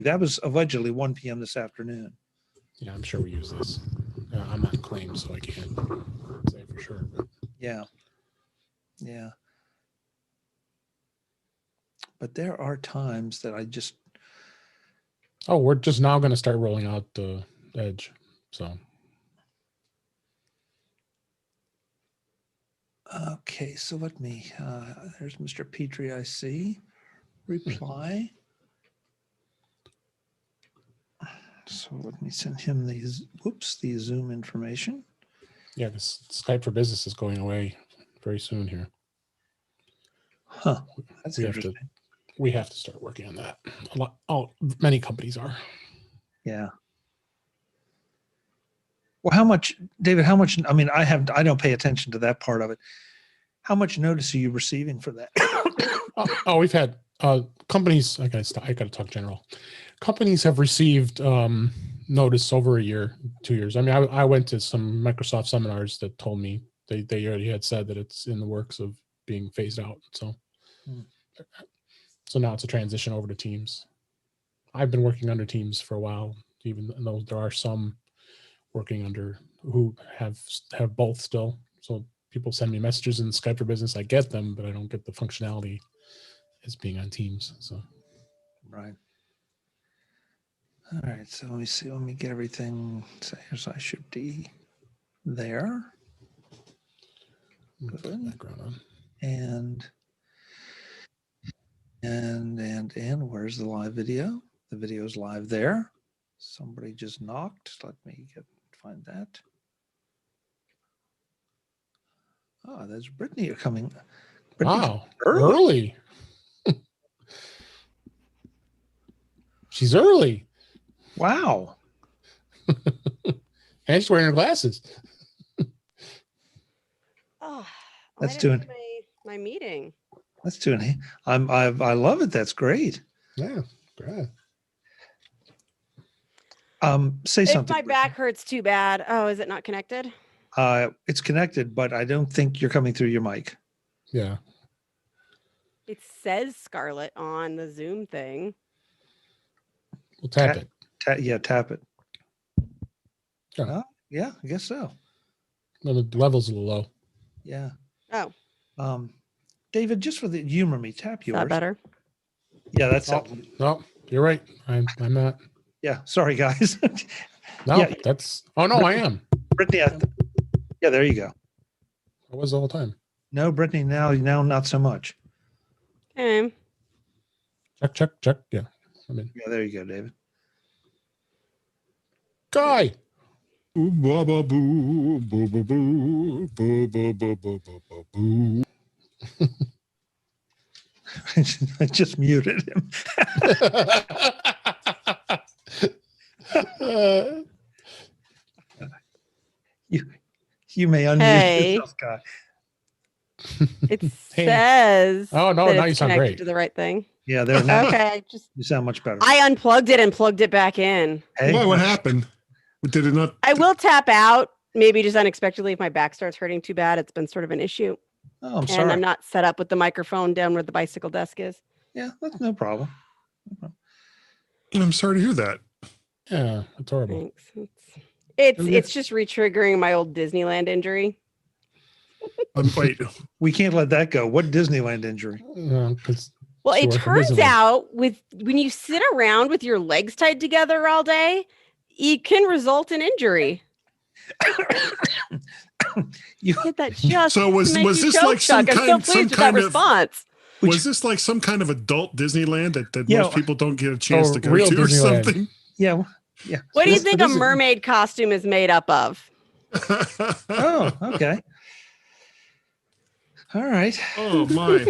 That was allegedly 1 p.m. this afternoon. Yeah, I'm sure we use this. I'm not claimed, so I can't say for sure. But. Yeah. Yeah. But there are times that I just... Oh, we're just now going to start rolling out the Edge. So. Okay, so let me, there's Mr. Petrie, I see. Reply. So let me send him these, the Zoom information. Yeah, this Skype for Business is going away very soon here. Huh, that's interesting. We have to start working on that. Many companies are. Yeah. Well, how much, David, I mean, I don't pay attention to that part of it. How much notice are you receiving for that? We've had companies, I got to talk general. Companies have received notice over a year, 2 years. I mean, I went to some Microsoft seminars that told me they already had said that it's in the works of being phased out. So, so now it's a transition over to Teams. I've been working under Teams for a while, even though there are some working under who have both still. So people send me messages in Skype for Business. I get them, but I don't get the functionality as being on Teams. So, right. All right. So let me see. Let me get everything. So here's I should be there. put the background on. And where's the live video? The video's live there. Somebody just knocked. Let me find that. Oh, there's Brittany coming. Brittany Wow, early. She's early. Wow. And she's wearing her glasses. Oh, that's doing my meeting. That's doing. I love it. That's great. Yeah, great. Say something. If my back hurts too bad. Oh, is it not connected? It's connected, but I don't think you're coming through your mic. Yeah. It says Scarlett on the Zoom thing. We'll tap it. Tap it. Yeah. Yeah, I guess so. Well, the level's a little low. Yeah. Oh. David, just for the humor me, tap yours. Is that better? Yeah, that's no, you're right. I'm not. Yeah, sorry guys. No, yeah. That's Brittany, I am. Brittany, yeah, there you go. I was the whole time. No, Brittany, now not so much. Okay. Check. Yeah. Yeah, there you go, David. Guy. I just muted him. You may unmute yourself, Guy. It says. Oh no, now you sound great. To the right thing. Yeah, there now. Okay, you sound much better. I unplugged it and plugged it back in. Hey, what happened? Did it not? I will tap out, maybe just unexpectedly if my back starts hurting too bad. It's been sort of an issue. Oh, I'm sorry. And I'm not set up with the microphone down where the bicycle desk is. Yeah, that's no problem. I'm sorry to hear that. Yeah, it's horrible. Thanks. It's just re-triggering my old Disneyland injury. Wait, we can't let that go. What Disneyland injury? Well, it turns out when you sit around with your legs tied together all day, it can result in injury. You did that just so was this like some kind of response? Was this like some kind of adult Disneyland that most people don't get a chance to go to or something? Yeah. What do you think a mermaid costume is made up of? Oh, okay. All right. Oh my.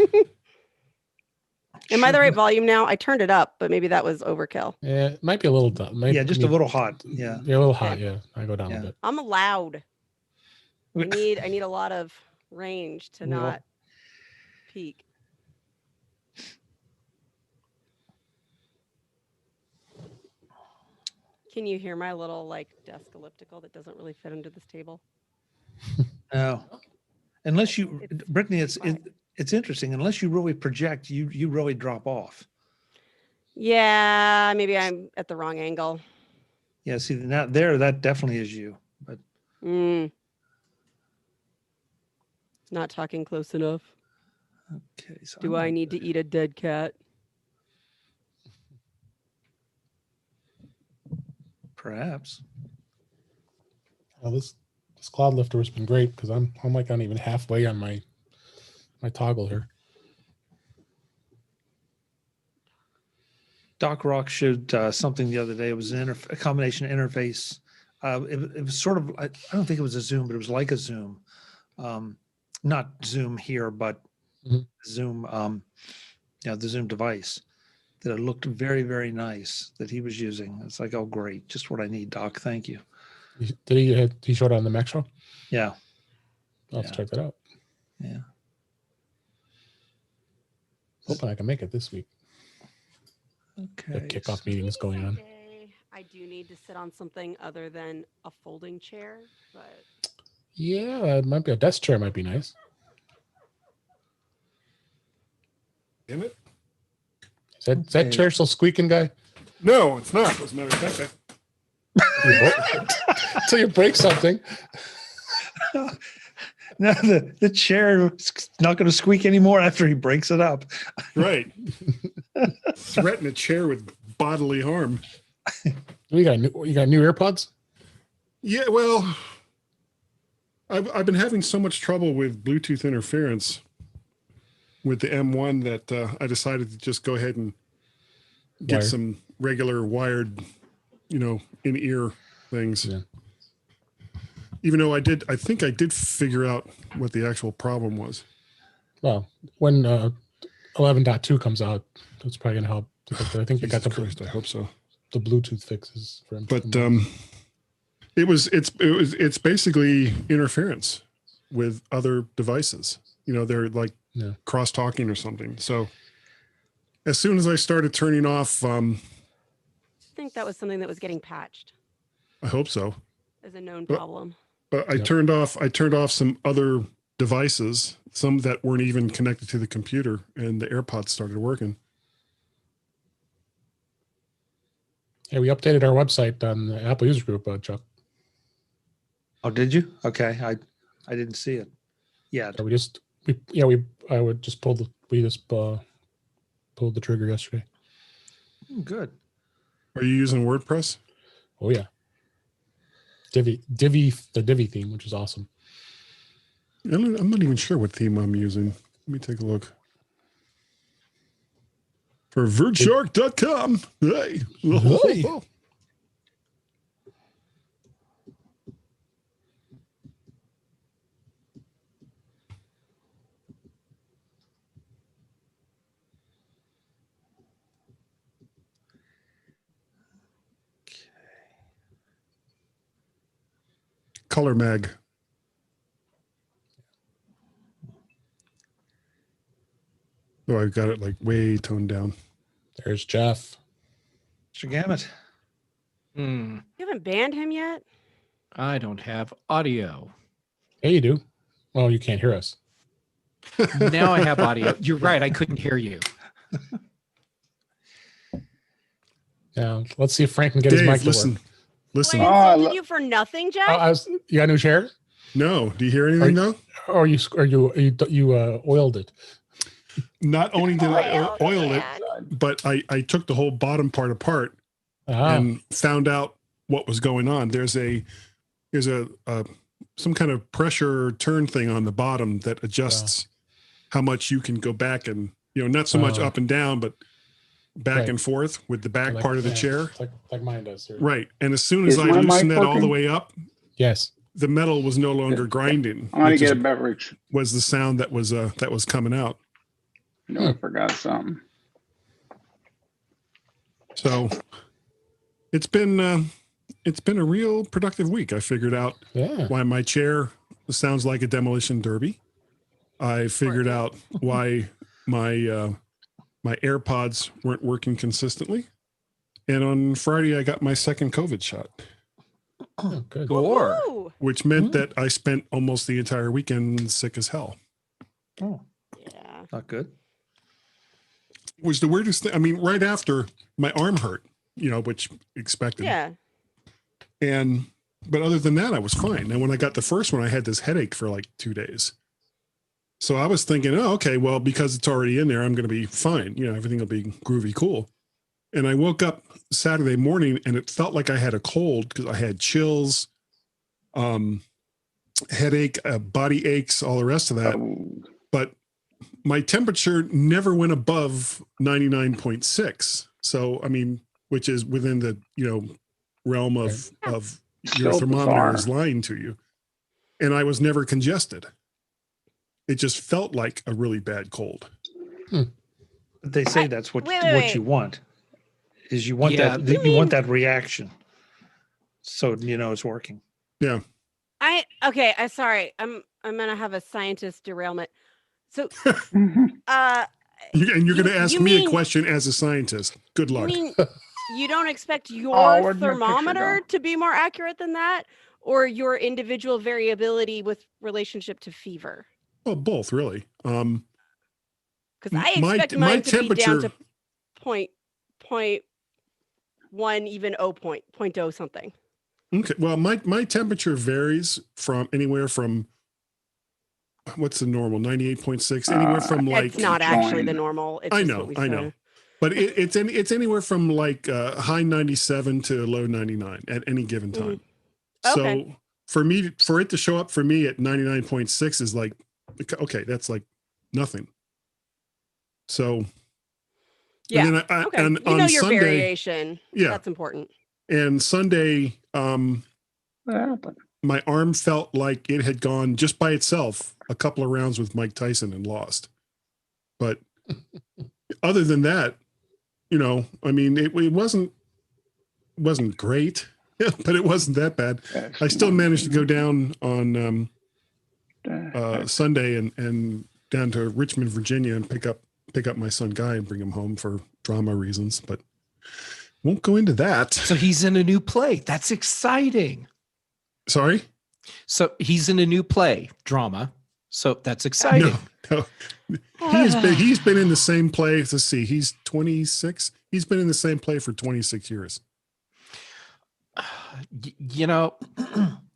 Am I the right volume now? I turned it up, but maybe that was overkill. Yeah, it might be a little. Yeah, just a little hot. Yeah. You're a little hot. Yeah, I go down a bit. I'm loud. I need a lot of range to not peak. Can you hear my little desk elliptical that doesn't really fit under this table? No. Unless you, Brittany, it's interesting. Unless you really project, you really drop off. Yeah, maybe I'm at the wrong angle. Yeah, see, now there, that definitely is you. But not talking close enough. okay, so Do I need to eat a dead cat? Perhaps. Well, this cloud lifter has been great because I'm like not even halfway on my toggle here. Doc Rock showed something the other day. It was a combination interface. It was sort of, I don't think it was a Zoom, but it was like a Zoom. Not Zoom here, but Zoom, the Zoom device. That it looked very, very nice that he was using. It's like, oh, great. Just what I need, Doc. Thank you. Did he show it on the Mac show? Yeah. I'll have to check that out. Yeah. Hoping I can make it this week. Okay. The kickoff meeting is going on. I do need to sit on something other than a folding chair, but yeah, it might be a desk chair. Might be nice. Damn it! Is that chair still squeaking, guy? No, it's not. As a matter of fact, until you break something. No, the chair is not going to squeak anymore after he breaks it up. Right. Threaten a chair with bodily harm. You got new AirPods? Yeah, well, I've been having so much trouble with Bluetooth interference with the M1 that I decided to just go ahead and get some regular wired, in-ear things. Yeah. Even though I think I did figure out what the actual problem was. Well, when 11.2 comes out, that's probably going to help. I think you got I hope so. The Bluetooth fixes for him. But it's basically interference with other devices. They're like cross talking or something. So as soon as I started turning off, I think that was something that was getting patched. I hope so. As a known problem. But I turned off some other devices, some that weren't even connected to the computer, and the AirPods started working. Yeah, we updated our website on the Apple User Group, Chuck. Oh, did you? Okay, I didn't see it. Yeah. So we pulled the trigger yesterday. Good. Are you using WordPress? Oh yeah. The Divi theme, which is awesome. I'm not even sure what theme I'm using. Let me take a look. For verdshark.com. Hey. Hey. Color Mag. Oh, I've got it like way toned down. There's Jeff. Mr. Gamet. You haven't banned him yet? I don't have audio. Yeah, you do. Well, you can't hear us. Now I have audio. You're right. I couldn't hear you. Now, let's see if Frank can get his mic to work. Listen. Wait, I insulted you for nothing, Jeff? You got a new chair? No. Do you hear anything though? Or you oiled it? Not only did I oil it, but I took the whole bottom part apart and found out what was going on. There's some kind of pressure turn thing on the bottom that adjusts how much you can go back and, not so much up and down, but back and forth with the back part of the chair. Like mine does. Here. Right. And as soon as I loosened that all the way up, yes, the metal was no longer grinding. I want to get a beverage. Was the sound that was coming out. No, I forgot something. So it's been a real productive week. I figured out why my chair sounds like a demolition derby. I figured out why my AirPods weren't working consistently. And on Friday, I got my second COVID shot. Oh, good. Which meant that I spent almost the entire weekend sick as hell. Oh, yeah. Not good. was the weirdest thing. I mean, right after my arm hurt, which expected. Yeah. But other than that, I was fine. And when I got the first one, I had this headache for like 2 days. So I was thinking, oh, okay, well, because it's already in there, I'm going to be fine. Everything will be groovy, cool. And I woke up Saturday morning and it felt like I had a cold because I had chills, headache, body aches, all the rest of that. But my temperature never went above 99.6. So, I mean, which is within the, realm of your Still thermometer bizarre. is lying to you. And I was never congested. It just felt like a really bad cold. But they say that's what wait. you want. Is you want Yeah, that you want that reaction. So it's working. Yeah. I'm sorry. I'm gonna have a scientist derailment. So And you're going to ask you me a mean- question as a scientist. Good you luck. mean you don't expect Oh, your where'd my picture thermometer go? to be more accurate than that, or your individual variability with relationship to fever? Well, both really. Because I My- expect my mine to be down temperature- to point one, even point oh something. Okay. Well, my temperature varies from anywhere from what's the normal 98.6, anywhere from like, It's not actually the join. normal. It's I just know, what we I say. know. But it's anywhere from like high 97 to low 99 at any given time. Okay. So for it to show up for me at 99.6 is like, okay, that's like nothing. So Yeah. and then Okay. and You know on your Sunday, variation. yeah, That's important. and Sunday, What happened? my arm felt like it had gone just by itself a couple of rounds with Mike Tyson and lost. But other than that, I mean, it wasn't great, but it wasn't that bad. I still managed to go down on Sunday and down to Richmond, Virginia, and pick up my son Guy and bring him home for drama reasons. But won't go into that. So he's in a new play. That's exciting. Sorry. So he's in a new play, drama. So that's exciting. No. He's been in the same play. Let's see, he's 26. He's been in the same play for 26 years.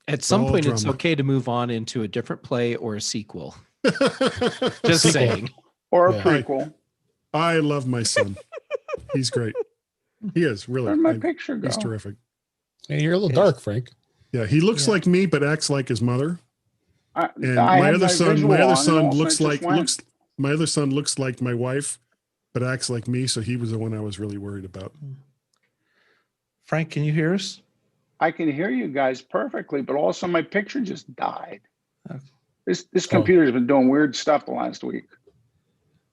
At some all point, it's drama. okay to move on into a different play or a sequel. Just Sequel. saying. Or a Yeah. prequel. I love my son. He's great. He is really. Where'd my picture go? He's terrific. Hey, you're a little dark, Frank. Yeah, he looks Yeah. like me, but acts like his mother. And I my had other son, visual my other on, son and all of a looks sudden it like just went. my other son looks like my wife, but acts like me. So he was the one I was really worried about. Frank, can you hear us? I can hear you guys perfectly, but also my picture just died. Okay. This computer's been doing weird stuff the last week.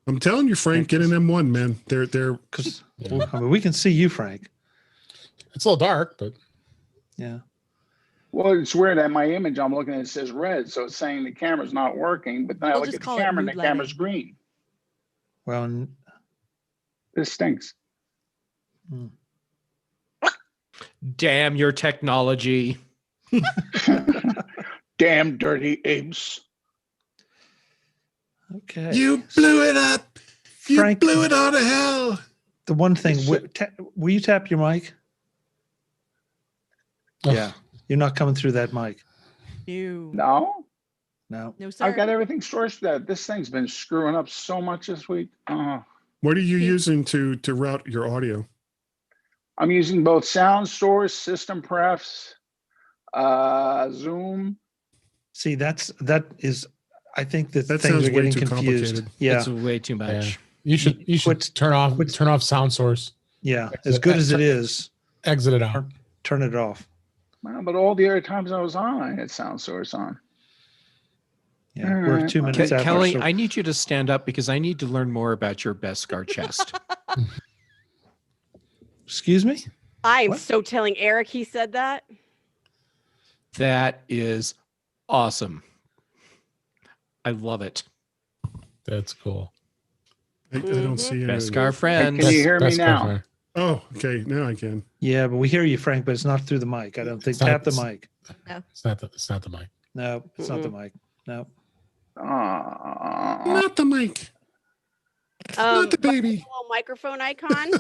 I'm telling you, Frank, get an M1, man. They're Because Yeah. I mean, we can see you, Frank. It's a little dark, but Yeah. Well, it's weird that my image I'm looking at it says red, so it's saying the camera's not working. But then I We'll look just at the call it camera and mood the camera's lighting. green. Well, This stinks. Damn your technology. Damn dirty apes. okay. you blew it up. You Frank- blew it out of hell. The one thing, It's- will you tap your mic? Ugh. Yeah. You're not coming through that mic. No, No. No, sir. I've got everything sourced that. This thing's been screwing up so much this week. What are you using to route your audio? I'm using both Sound Source, System Prefs, Zoom. See, that is, I think that That things sounds are way getting too confused. complicated. Yeah. It's way too much. you should Quit- turn off quit- sound source, Yeah. As good as it is, exit it out. turn it off. Well, but all the other times I was on, I had Sound Source on. Yeah. We're Alright, 2 well. minutes after. Kelly, so- I need you to stand up because I need to learn more about your Beskar chest. Excuse me? I'm What? so telling Eric he said that. That is awesome. I love it. That's cool. I don't see any. Beskar Hey, friends. can you hear me Best now? girlfriend. Oh, okay. Now I can. Yeah, but we hear you, Frank, but it's not through the mic. I don't think. It's not- Tap the it's- mic. It's not the mic. No, it's not the mic. No. Aw. Not the mic. Not the baby. Little microphone icon.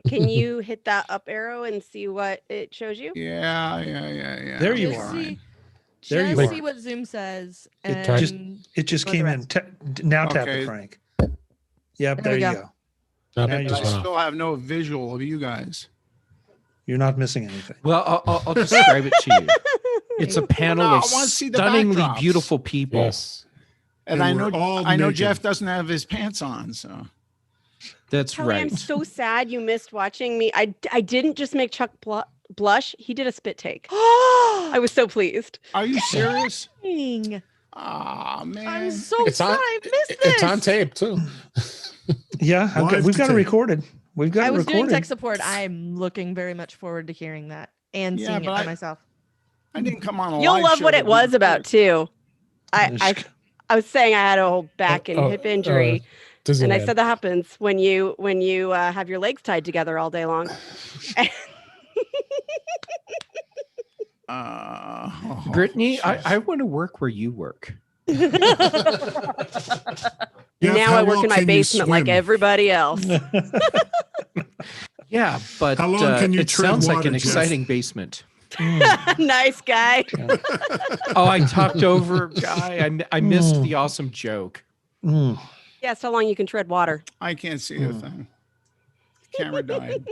Can you hit that up arrow and see what it shows you? Yeah. There you Just are. see, There you just are. see what Zoom says. It And just- It just Go came the in. Now tap Okay. it, Frank. Yep, There there we you go. go. No, Now it you just I went off. still have no visual of you guys. You're not missing anything. Well, I'll describe it to you. It's a panel No, of I wanna see the stunningly backdrops. beautiful people. Yes. And And I we're know all naked. Jeff doesn't have his pants on, so That's Kelly, I'm right. so sad you missed watching me. I didn't just make Chuck blush. He did a spit take. I I was so pleased. are you serious? was. Ah man. I'm so It's sad on- I missed this. It's on tape too. Yeah, Live we've to got it tape. recorded. We've got I it was doing recorded. tech support. I'm looking very much forward to hearing that and Yeah, seeing it but by I- myself. I didn't come on a You'll live love show what to it be was about recorded. too. I was saying I had a whole back and hip injury, and I Disneyland. said that happens when you have your legs tied together all day long. Brittany, I want to work where you work. Jeff, Now how I work well in my can you basement like swim? everybody else. Yeah, but How long can you it tread sounds like water, an Jeff? exciting basement. Nice guy. Oh, I talked over a guy. I missed the awesome joke. Mm. Yes, how long you can tread water. I can't see a thing. Camera died.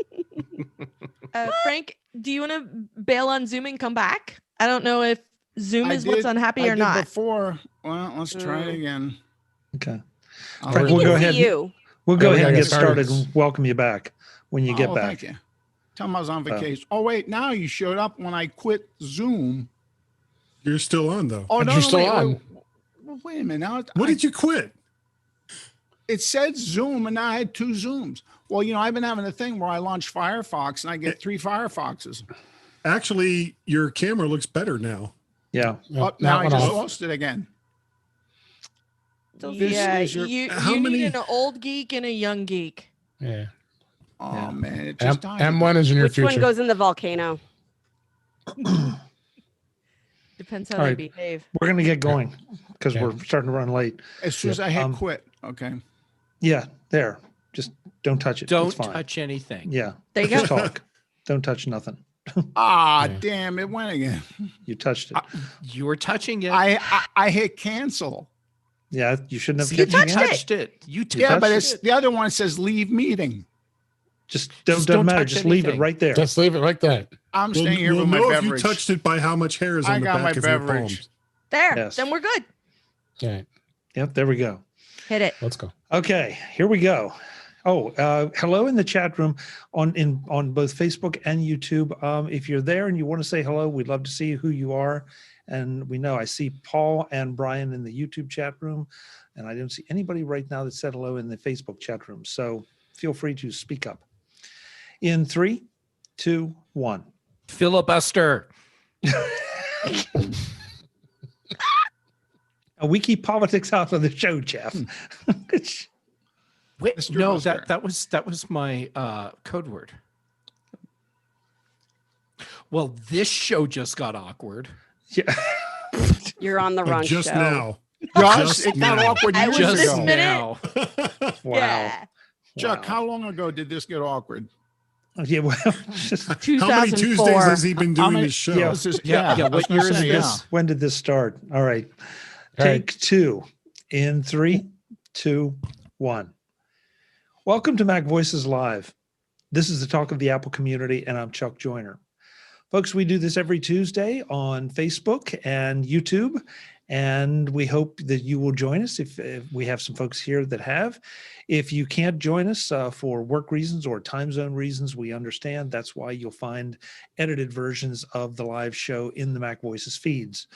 Frank, do you want to bail on Zoom and come back? I don't know if Zoom I is what's did- unhappy I or did not. before. Well, let's try it Mm. again. Okay. I'll Frank, let we'll you go know. ahead. You. We'll go Yeah, we ahead and gotta get get started started. and welcome you back when you get Oh, back. thank you. Tell him I was on vacation. Oh wait, now you showed up when I quit Zoom. You're still on though. Oh But no, you're no, still wait, on. wait a minute. Now What did you quit? It said Zoom, and now I had 2 Zooms. Well, I've been having a thing where I launch Firefox, and I get 3 Firefoxes. Actually, your camera looks better now. Yeah. Oh, now I went just off. lost it again. This Yeah, is your- you how need many- an old geek and a young geek. Yeah. Oh Yeah. man, it just died. M1 is in your Which one future. goes in the volcano? Depends how All they right. behave. We're going to get going because Yeah. we're starting to run late. As soon as I hit Um, quit. Okay. Yeah, there. Just don't touch it. Don't It's fine. touch anything. Yeah. There you Just go. talk. Don't touch nothing. Ah, Yeah. damn! It went again. You touched it. You were touching it. I hit cancel. Yeah, you shouldn't have See, kept you it. touched it. You touched Yeah, but it. it's the other one says leave meeting. Just Just doesn't don't matter. touch Just leave it anything. right there. Just leave it like that. I'm We'll, staying here we'll with my know if you beverage. touched it by how much hair is I on the got my back of your beverage. palms. There. Yes. Then we're good. Yeah. Yep, there we go. Hit it. Let's go. Okay, here we go. Oh, hello in the chat room on both Facebook and YouTube. If you're there and you want to say hello, we'd love to see who you are. And we know I see Paul and Brian in the YouTube chat room, and I don't see anybody right now that said hello in the Facebook chat room. So feel free to speak up. In 3, 2, 1. Filibuster. We keep politics out of the show, Jeff. Wait, Mr. no, Buster. that was my code word. Well, this show just got awkward. Yeah. You're on the Oh, wrong just show. now. Josh, Just it got now. awkward I years was Just this ago. minute- now. Wow. Yeah. Chuck, Wow. how long ago did this get awkward? Yeah, well, just How many Tuesdays 2004. has he been How doing many- this show? Yeah. This is- Yeah, I was what gonna year is say, this? when did this start? All right. All right. Take 2 in 3, 2, 1. Welcome to MacVoices Live. This is the talk of the Apple community, and I'm Chuck Joyner. Folks, we do this every Tuesday on Facebook and YouTube, and we hope that you will join us if we have some folks here that have. If you can't join us for work reasons or time zone reasons, we understand. That's why you'll find edited versions of the live show in the MacVoices feeds,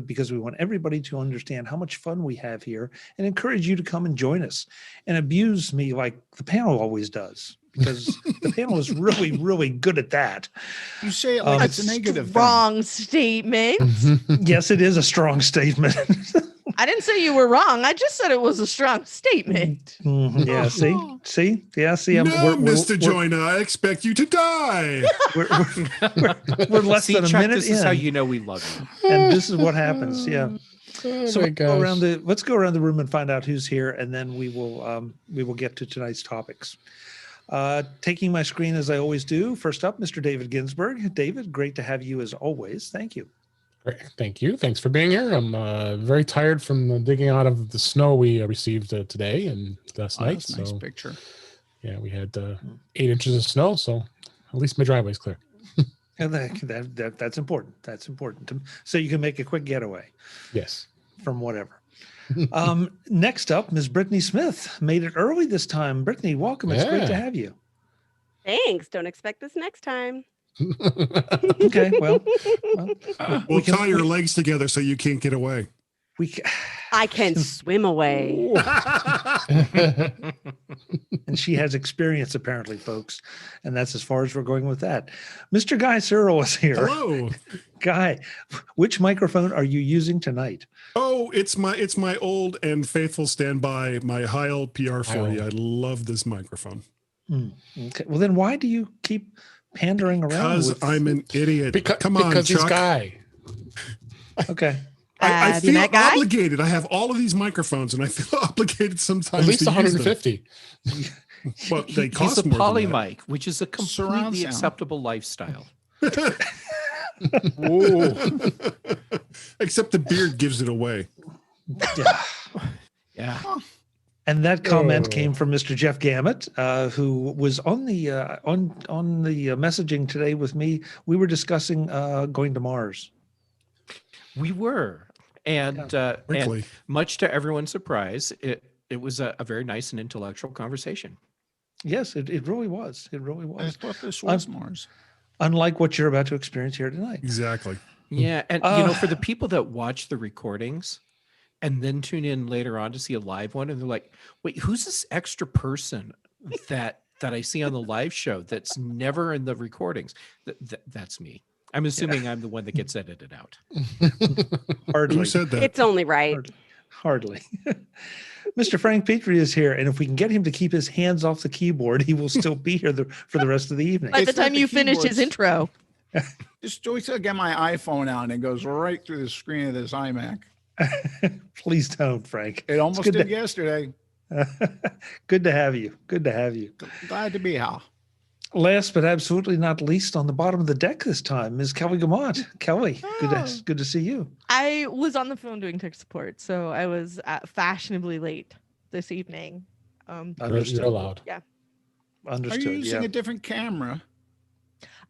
because we want everybody to understand how much fun we have here and encourage you to come and join us and abuse me like the panel always does, because the panel is really, really good at that. You say it like Um, it's a negative thing. Wrong statement. Yes, it is a strong statement. I didn't say you were wrong. I just said it was a strong statement. Mhm, yeah, see, yeah, see, No, we're, Mr. Joyner, I expect you to die. we're less See, than a Chuck, minute this in, is how you know we love you. and this is what happens. Yeah. Oh So my let's go around the room and find out who's here, and then we will get to tonight's topics. Taking my screen as I always do. First up, Mr. David Ginsberg. David, great to have you as always. Thank you. Great. Thank you. Thanks for being here. I'm very tired from digging out of the snow we received today and last night. That's a nice picture. Yeah, we had 8 inches of snow, so at least my driveway's clear. And that's important. That's important. So you can make a quick getaway. Yes. From whatever. Next up, Ms. Brittany Smith made it early this time. Brittany, welcome. It's great to have you. Thanks. Don't expect this next time. Okay. Well we'll tie your legs together so you can't get away. I can swim away. And she has experience, apparently, folks. And that's as far as we're going with that. Mr. Guy Searle is here. Hello. Guy, which microphone are you using tonight? Oh, it's my old and faithful standby, my Heil PR40. I love this microphone. Okay. Well, then why do you keep pandering around? Because I'm an idiot. Come on, because Chuck. he's Guy. Okay. I feel obligated. I have all of these microphones, and I feel obligated sometimes. At least to 150. Well, they cost He's a more poly than that. mic, which is a Surround completely sound. acceptable lifestyle. Except the beard gives it away. Yeah. And that comment came from Mr. Jeff Gammett, who was on the messaging today with me. We were discussing going to Mars. We were. And much to everyone's surprise, it was a very nice and intellectual conversation. Yes, it really was. It really was. I thought this was Mars. Unlike what you're about to experience here tonight. Exactly. Yeah. And, for the people that watch the recordings and then tune in later on to see a live one, and they're like, wait, who's this extra person that I see on the live show that's never in the recordings? That's me. I'm assuming I'm the one that gets edited out. Hardly. Who said that? It's only right. Hardly. Mr. Frank Petrie is here, and if we can get him to keep his hands off the keyboard, he will still be here for the rest of the evening. By the It's not time the you finish his keyboards. intro. Just wait till I get my iPhone out and it goes right through the screen of this iMac. Please don't, Frank. It almost good did to- yesterday. Good to have you. Good to have you. Glad to be here. Last but absolutely not least, on the bottom of the deck this time, Ms. Kelly Gamont. Kelly, good to see you. I was on the phone doing tech support, so I was fashionably late this evening. Understood. You're allowed. Understood. Are you using yeah. a different camera?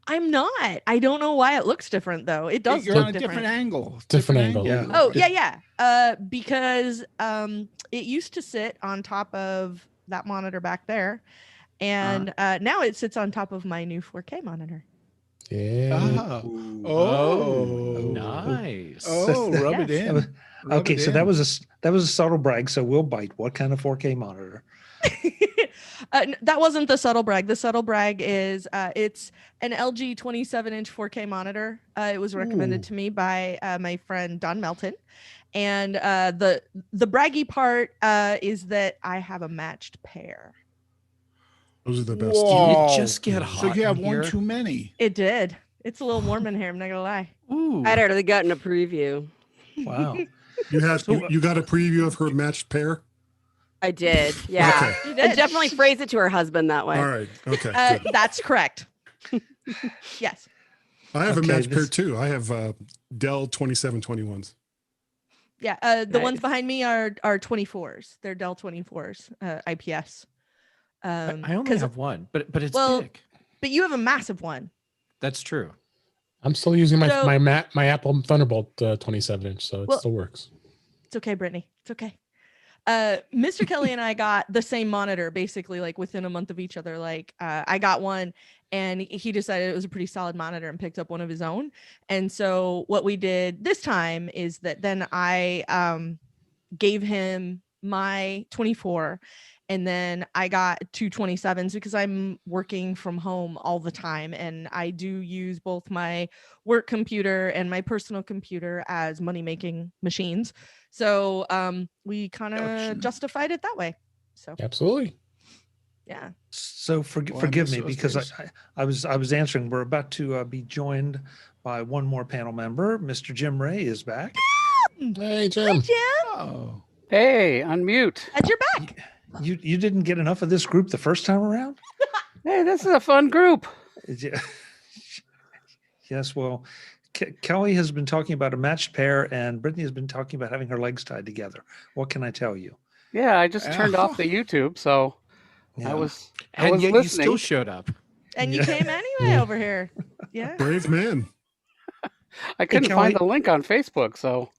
I'm not. I don't know why it looks different though. It does You're look on a different angle. Different angle. Yeah. Oh, yeah. Because it used to sit on top of that monitor back there. And now it sits on top of my new 4K monitor. Yeah. Oh. Nice. Oh, rub it in. Rub Okay, it so in. that was a subtle brag. So we'll bite. What kind of 4K monitor? That wasn't the subtle brag. The subtle brag is it's an LG 27-inch 4K monitor. It was recommended to me by my friend Don Melton. And the braggy part is that I have a matched pair. Those are the best. Whoa. Did it just get hot? So you have in one here? too many. It did. It's a little warm in here. I'm not gonna lie. Ooh. I'd already gotten a preview. Wow. You got a preview of her matched pair? I did. Yeah. Okay. You I did. definitely phrase it to her husband that way. All right. Okay. good. That's correct. Yes. I have a okay, matched pair this- too. I have Dell 2721s. Yeah. The ones Nice. behind me are 24s. They're Dell 24s, IPS. I only 'cause- have one, but it's well- big. but you have a massive one. That's true. I'm still using my So- my Apple Thunderbolt 27-inch, so it Well- still works. It's okay, Brittany. It's okay. Mr. Kelly and I got the same monitor basically like within a month of each other. Like I got one and he decided it was a pretty solid monitor and picked up one of his own. And so what we did this time is that then I gave him my 24 and then I got two 27s because I'm working from home all the time and I do use both my work computer and my personal computer as money-making machines. So we kind of Gotcha. justified it that way. So Absolutely. yeah. So Well, forgive me I miss because those I was answering. We're about to be joined by one more panel member. Mr. Jim Ray is back. Hey, Hi, Jim. Jim. Oh, Hey, unmute. Glad you're back. You didn't get enough of this group the first time around? Hey, this is a fun group. Yeah. Yes, well, Kelly has been talking about a matched pair, and Brittany has been talking about having her legs tied together. What can I tell you? Yeah, I just turned off the YouTube, so Yeah. I was And yet listening. you still showed up. And you Yeah. came anyway over here. Yeah. Brave man. I couldn't Kelly. find the link on Facebook, so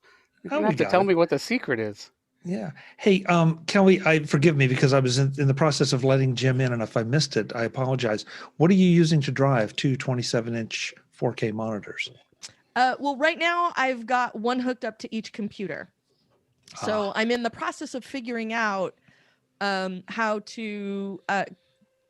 you're Oh, gonna we have to got tell it. me what the secret is. Yeah. Hey, Kelly, forgive me because I was in the process of letting Jim in, and if I missed it, I apologize. What are you using to drive two 27-inch 4K monitors? Well, right now I've got one hooked up to each computer. So I'm in the process of figuring out how to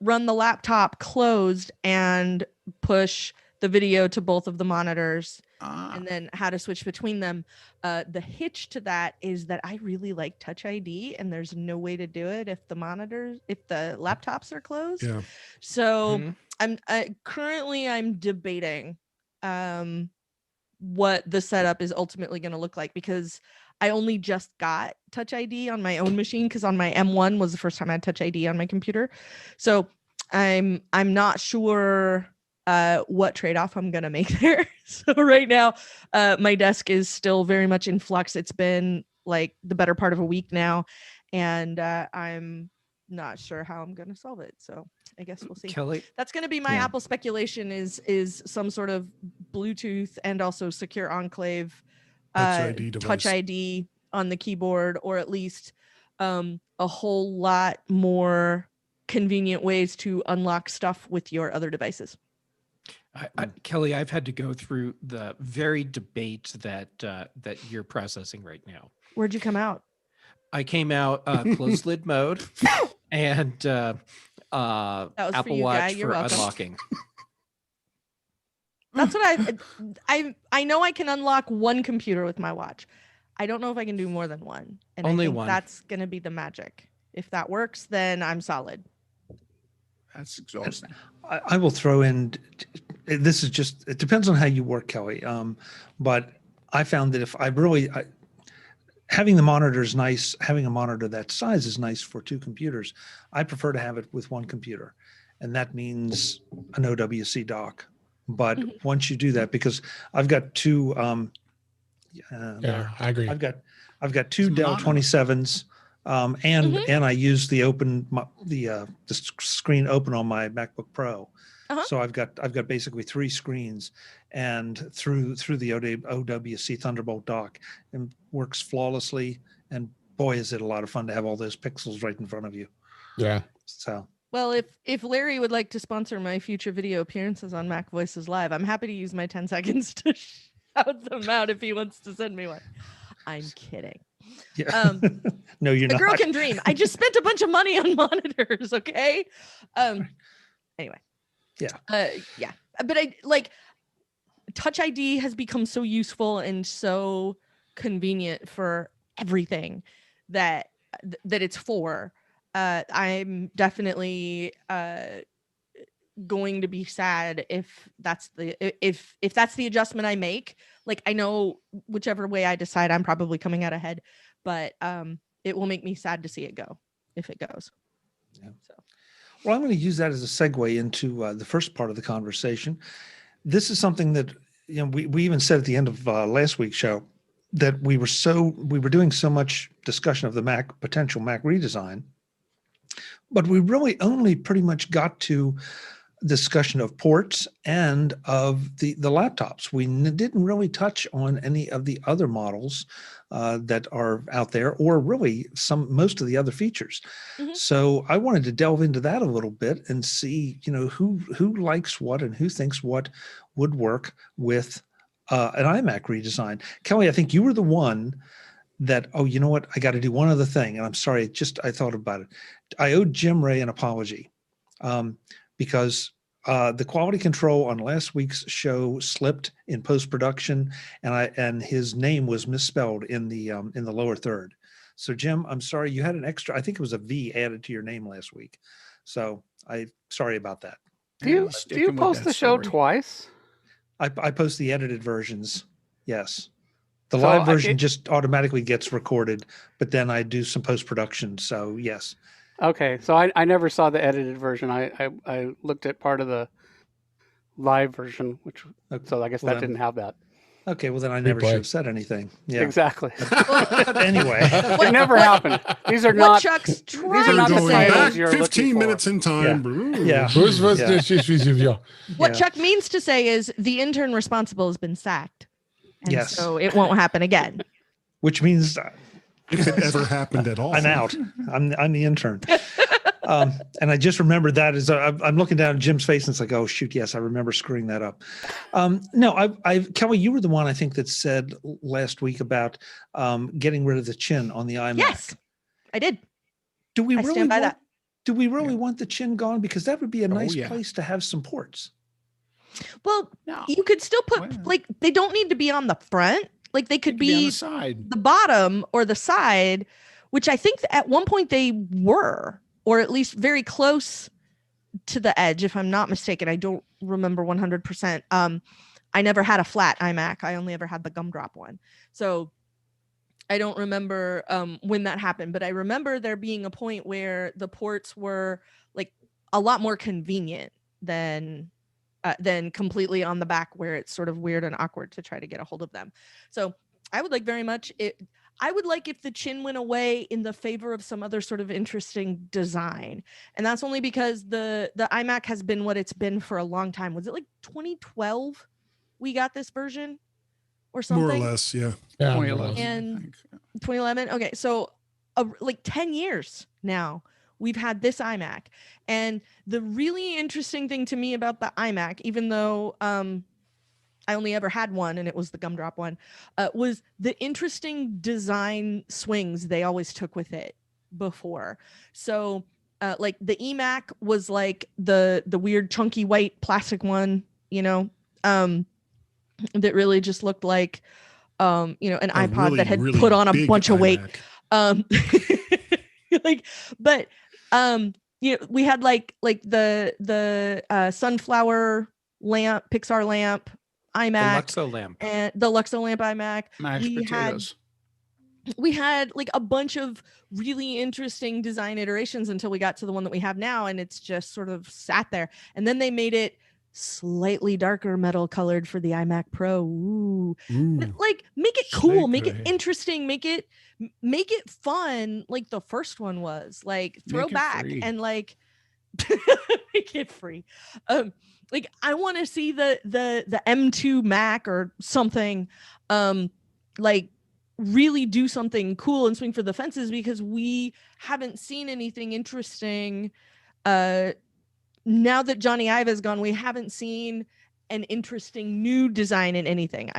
run the laptop closed and push the video to both of the monitors, and then how to switch between them. The hitch to that is that I really like Touch ID, and there's no way to do it if the laptops are closed. Yeah. So Mhm. I'm currently debating what the setup is ultimately going to look like, because I only just got Touch ID on my own machine, because on my M1 was the first time I had Touch ID on my computer. So I'm not sure what trade-off I'm gonna make there. So right now, my desk is still very much in flux. It's been like the better part of a week now, and I'm not sure how I'm gonna solve it. So I guess we'll see. Kelly, That's gonna be my Yeah. Apple speculation, is some sort of Bluetooth and also secure enclave Touch ID on the keyboard, or at least a whole lot more convenient ways to unlock stuff with your other devices. Kelly, I've had to go through the very debate that you're processing right now. Where'd you come out? I came out closed lid mode and was for Apple you, Guy. Watch You're for welcome. unlocking. That's what I know I can unlock one computer with my watch. I don't know if I can do more than one. And Only I think one. that's gonna be the magic. If that works, then I'm solid. that's exhausting. I will throw in, this is just, it depends on how you work, Kelly. But I found that if having the monitor is nice, having a monitor that size is nice for two computers. I prefer to have it with one computer, and that means an OWC dock. But once you do that, because I've got two, Yeah, I agree. I've got two It's Dell monotonous. 27s, and I use the screen open on my MacBook Pro. Uh-huh. So I've got basically three screens, and through the OWC Thunderbolt dock, and works flawlessly. And boy, is it a lot of fun to have all those pixels right in front of you. Yeah. So Well, if Larry would like to sponsor my future video appearances on MacVoices Live, I'm happy to use my 10 seconds to shout them out if he wants to send me one. I'm kidding. yeah, no, you're The not. girl can dream. I just spent a bunch of money on monitors, okay? Anyway. Yeah. Yeah. But I like Touch ID has become so useful and so convenient for everything that it's for. I'm definitely going to be sad if that's the adjustment I make. Like, I know whichever way I decide, I'm probably coming out ahead, but it will make me sad to see it go if it goes. Yeah. So. Well, I'm going to use that as a segue into the first part of the conversation. This is something that, you know, we even said at the end of last week's show that we were doing so much discussion of the potential Mac redesign, but we really only pretty much got to discussion of ports and of the laptops. We didn't really touch on any of the other models that are out there, or really most of the other features. Mhm. So I wanted to delve into that a little bit and see, you know, who likes what and who thinks what would work with an iMac redesign. Kelly, I think you were the one that, oh, you know what, I got to do one other thing, and I'm sorry, I thought about it. I owed Jim Ray an apology because the quality control on last week's show slipped in post-production, and his name was misspelled in the lower third. So Jim, I'm sorry, you had an extra, I think it was a V added to your name last week. So I'm sorry about that. Do you Sticking with post that the show story. twice? I post the edited versions. Yes. The So live version just automatically gets recorded, but then I do some post-production. So yes. Okay, so I never saw the edited version. I looked at part of the live version, which Okay, so I guess well that then- didn't have that. Okay, well then I never Replay. should have said anything. Yeah. Exactly. But anyway, It never happened. These are What not. Chuck's are trying not to the Going say. titles back you're looking 15 for. minutes in time. Yeah. Yeah. What yeah. Chuck means to say is the intern responsible has been sacked. And Yes. so it won't happen again. Which means If it ever happened at all. I'm out. I'm the intern. And I just remember that as I'm looking down at Jim's face, and it's like, oh shoot, yes, I remember screwing that up. No, Kelly, you were the one I think that said last week about getting rid of the chin on the iMac. Yes, I did. Do we I really stand by want, that. Do we really want the chin gone? Because that would be a nice yeah. place to have some ports. Well, No. you could still put Well. like they don't need to be on the front. Like they could on be the side. the bottom or the side, which I think at one point they were, or at least very close to the edge, if I'm not mistaken. I don't remember 100%. I never had a flat iMac. I only ever had the gumdrop one. So I don't remember when that happened, but I remember there being a point where the ports were like a lot more convenient than completely on the back, where it's sort of weird and awkward to try to get a hold of them. So I would like very much it. I would like if the chin went away in the favor of some other sort of interesting design. And that's only because the iMac has been what it's been for a long time. Was it like 2012 we got this version or something? More or less, yeah. Yeah. 2011. And- I think. 2011. Okay, so like 10 years now we've had this iMac. And the really interesting thing to me about the iMac, even though I only ever had one and it was the gumdrop one, was the interesting design swings they always took with it before. So like the eMac was like the weird chunky white plastic one, that really just looked like an A iPod really, that had really put on a big bunch of weight. iMac. We had like the sunflower lamp, Pixar lamp, The iMac, Luxo lamp. and the Luxo lamp iMac. Mashed potatoes. We had like a bunch of really interesting design iterations until we got to the one that we have now, and it's just sort of sat there. And then they made it slightly darker metal colored for the iMac Pro. Ooh. But, like, make it cool, Slate make it gray. interesting, make it fun, like the first one was. Like, throw Make it back free. and like make it free. Like, I want to see the M2 Mac or something, like really do something cool and swing for the fences, because we haven't seen anything interesting. Now that Johnny Ive has gone, we haven't seen an interesting new design in anything.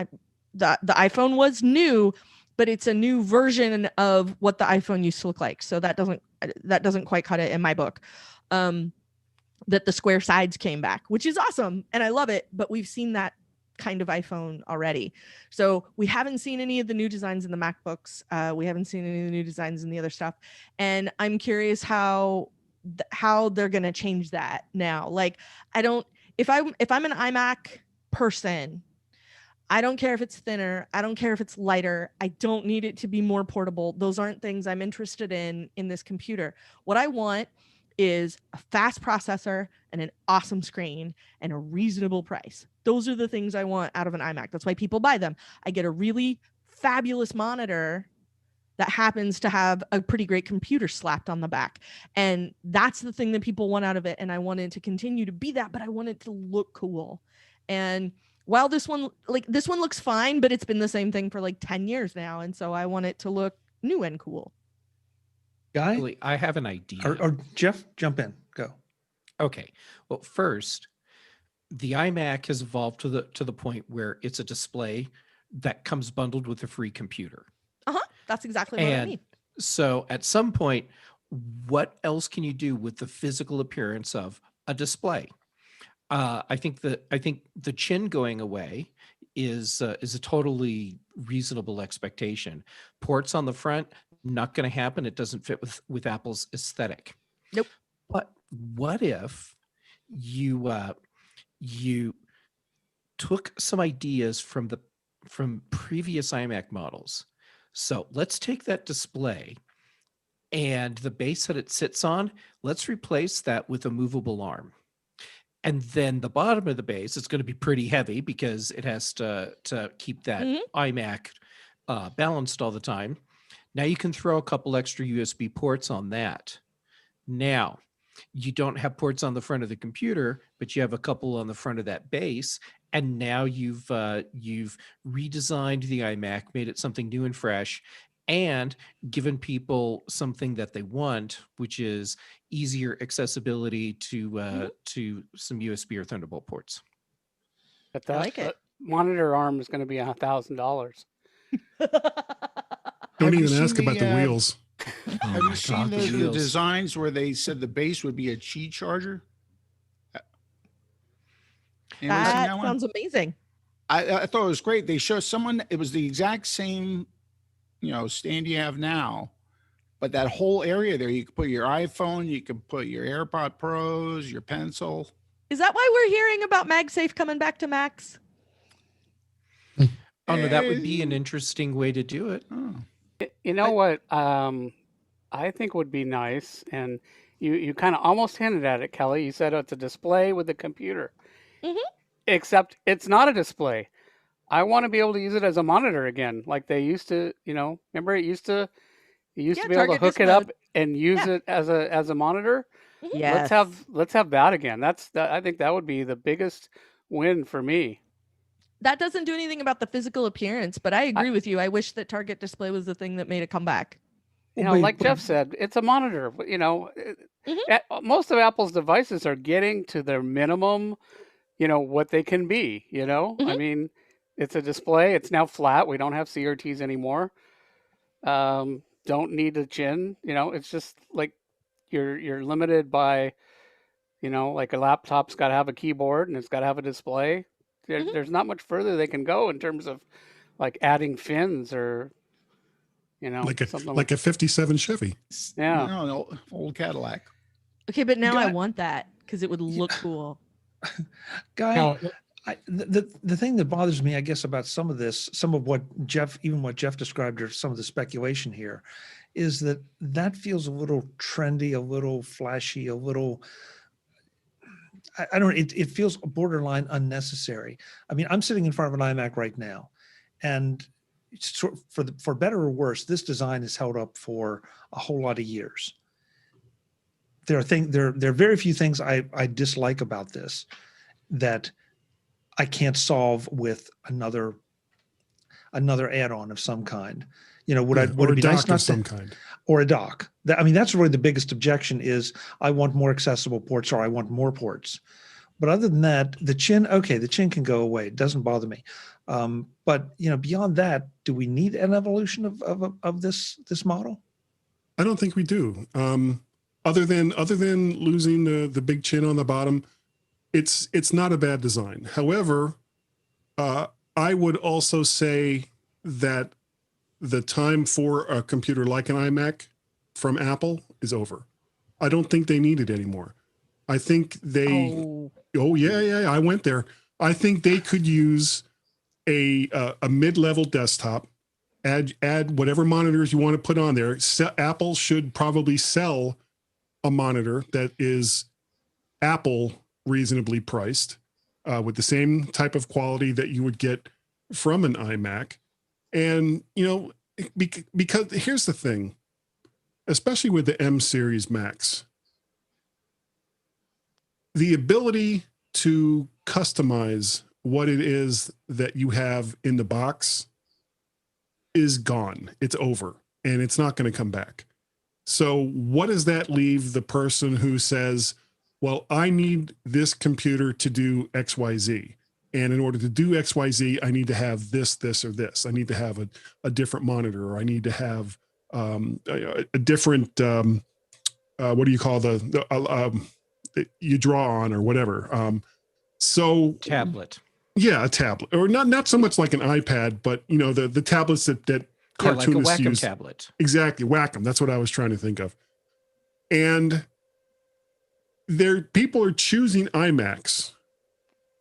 The iPhone was new, but it's a new version of what the iPhone used to look like. So that doesn't quite cut it in my book. That the square sides came back, which is awesome, and I love it. But we've seen that kind of iPhone already. So we haven't seen any of the new designs in the MacBooks. We haven't seen any of the new designs in the other stuff. And I'm curious how they're going to change that now. Like, if I'm an iMac person, I don't care if it's thinner. I don't care if it's lighter. I don't need it to be more portable. Those aren't things I'm interested in this computer. What I want is a fast processor and an awesome screen and a reasonable price. Those are the things I want out of an iMac. That's why people buy them. I get a really fabulous monitor that happens to have a pretty great computer slapped on the back. And that's the thing that people want out of it. And I want it to continue to be that, but I want it to look cool. And while this one looks fine, but it's been the same thing for like 10 years now. And so I want it to look new and cool. Guy Actually, I have an idea. or Jeff, jump in. Go. Okay. Well, first, the iMac has evolved to the point where it's a display that comes bundled with a free computer. That's exactly what I And mean. so at some point, what else can you do with the physical appearance of a display? I think the chin going away is a totally reasonable expectation. Ports on the front, not going to happen. It doesn't fit with Apple's aesthetic. Nope. But what if you took some ideas from from previous iMac models. So let's take that display and the base that it sits on, let's replace that with a movable arm. And then the bottom of the base is going to be pretty heavy because it has to keep that iMac balanced all the time. Now you can throw a couple extra USB ports on that. Now, you don't have ports on the front of the computer, but you have a couple on the front of that base. And now you've redesigned the iMac, made it something new and fresh, and given people something that they want, which is easier accessibility to some USB or Thunderbolt ports. But that I like it. monitor arm is going to be $1,000. Don't Have you even ask seen about the wheels. Have you seen the wheels. designs where they said the base would be a Qi charger? Anybody seen That one? sounds amazing. I thought it was great. They showed someone, it was the exact same, stand you have now, but that whole area there, you could put your iPhone, you could put your AirPod Pros, your pencil. Is that why we're hearing about MagSafe coming back to Macs? Oh, no, that would be an interesting way to do it. Oh. You know what? I think would be nice, and you kind of almost hinted at it, Kelly. You said it's a display with a computer, except it's not a display. I want to be able to use it as a monitor again, like they used to. Remember it used to. You used to be able to Target hook it display. up and use it as a monitor. Yes. Let's have that again. I think that would be the biggest win for me. That doesn't do anything about the physical appearance, but I agree with you. I wish that Target Display was the thing that made it come back. Like Jeff said, it's a monitor. Most of Apple's devices are getting to their minimum, what they can be, I mean, it's a display. It's now flat. We don't have CRTs anymore. Don't need a chin, it's just like you're limited by, like a laptop's got to have a keyboard and it's got to have a display. There's not much further they can go in terms of like adding fins or, Like something a 57 Chevy. yeah. No, old Cadillac. Okay, but now I Got- want that because it would look cool. Guy, Now, the thing that bothers me, I guess, about some of what Jeff described, or some of the speculation here, is that feels a little trendy, a little flashy, a little. I don't. It feels borderline unnecessary. I mean, I'm sitting in front of an iMac right now, and for better or worse, this design is held up for a whole lot of years. There are very few things I dislike about this that I can't solve with another add-on of some kind. Would it be nice not some to, kind? or a dock? That's really the biggest objection is I want more accessible ports, or I want more ports. But other than that, the chin can go away. It doesn't bother me. But beyond that, do we need an evolution of this model? I don't think we do. Other than losing the big chin on the bottom, it's not a bad design. However, I would also say that the time for a computer like an iMac from Apple is over. I don't think they need it anymore. I think they. Oh yeah, I went there. I think they could use a mid-level desktop. Add whatever monitors you want to put on there. Apple should probably sell a monitor that is Apple reasonably priced, with the same type of quality that you would get from an iMac. And because here's the thing, especially with the M series Macs, the ability to customize what it is that you have in the box is gone. It's over, and it's not going to come back. So what does that leave the person who says, well, I need this computer to do XYZ. And in order to do XYZ, I need to have this, or this. I need to have a different monitor, or I need to have a different, what do you call you draw on, or whatever. So Tablet. Yeah, a tablet, or not so much like an iPad, but the tablets that Like a cartoonists Wacom use. tablet. Exactly, Wacom. That's what I was trying to think of. And people are choosing iMacs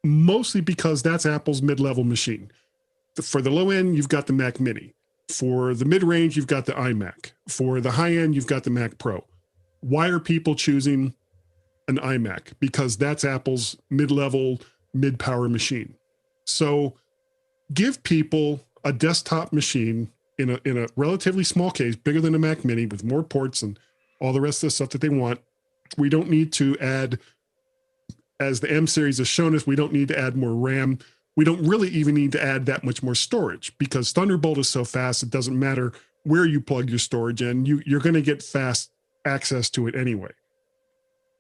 mostly because that's Apple's mid-level machine. For the low end, you've got the Mac Mini. For the mid range, you've got the iMac. For the high end, you've got the Mac Pro. Why are people choosing an iMac? Because that's Apple's mid-level, mid-power machine. So give people a desktop machine in a relatively small case, bigger than a Mac Mini, with more ports and all the rest of the stuff that they want. We don't need to add, as the M series has shown us, we don't need to add more RAM. We don't really even need to add that much more storage, because Thunderbolt is so fast, it doesn't matter where you plug your storage in. You're going to get fast access to it anyway.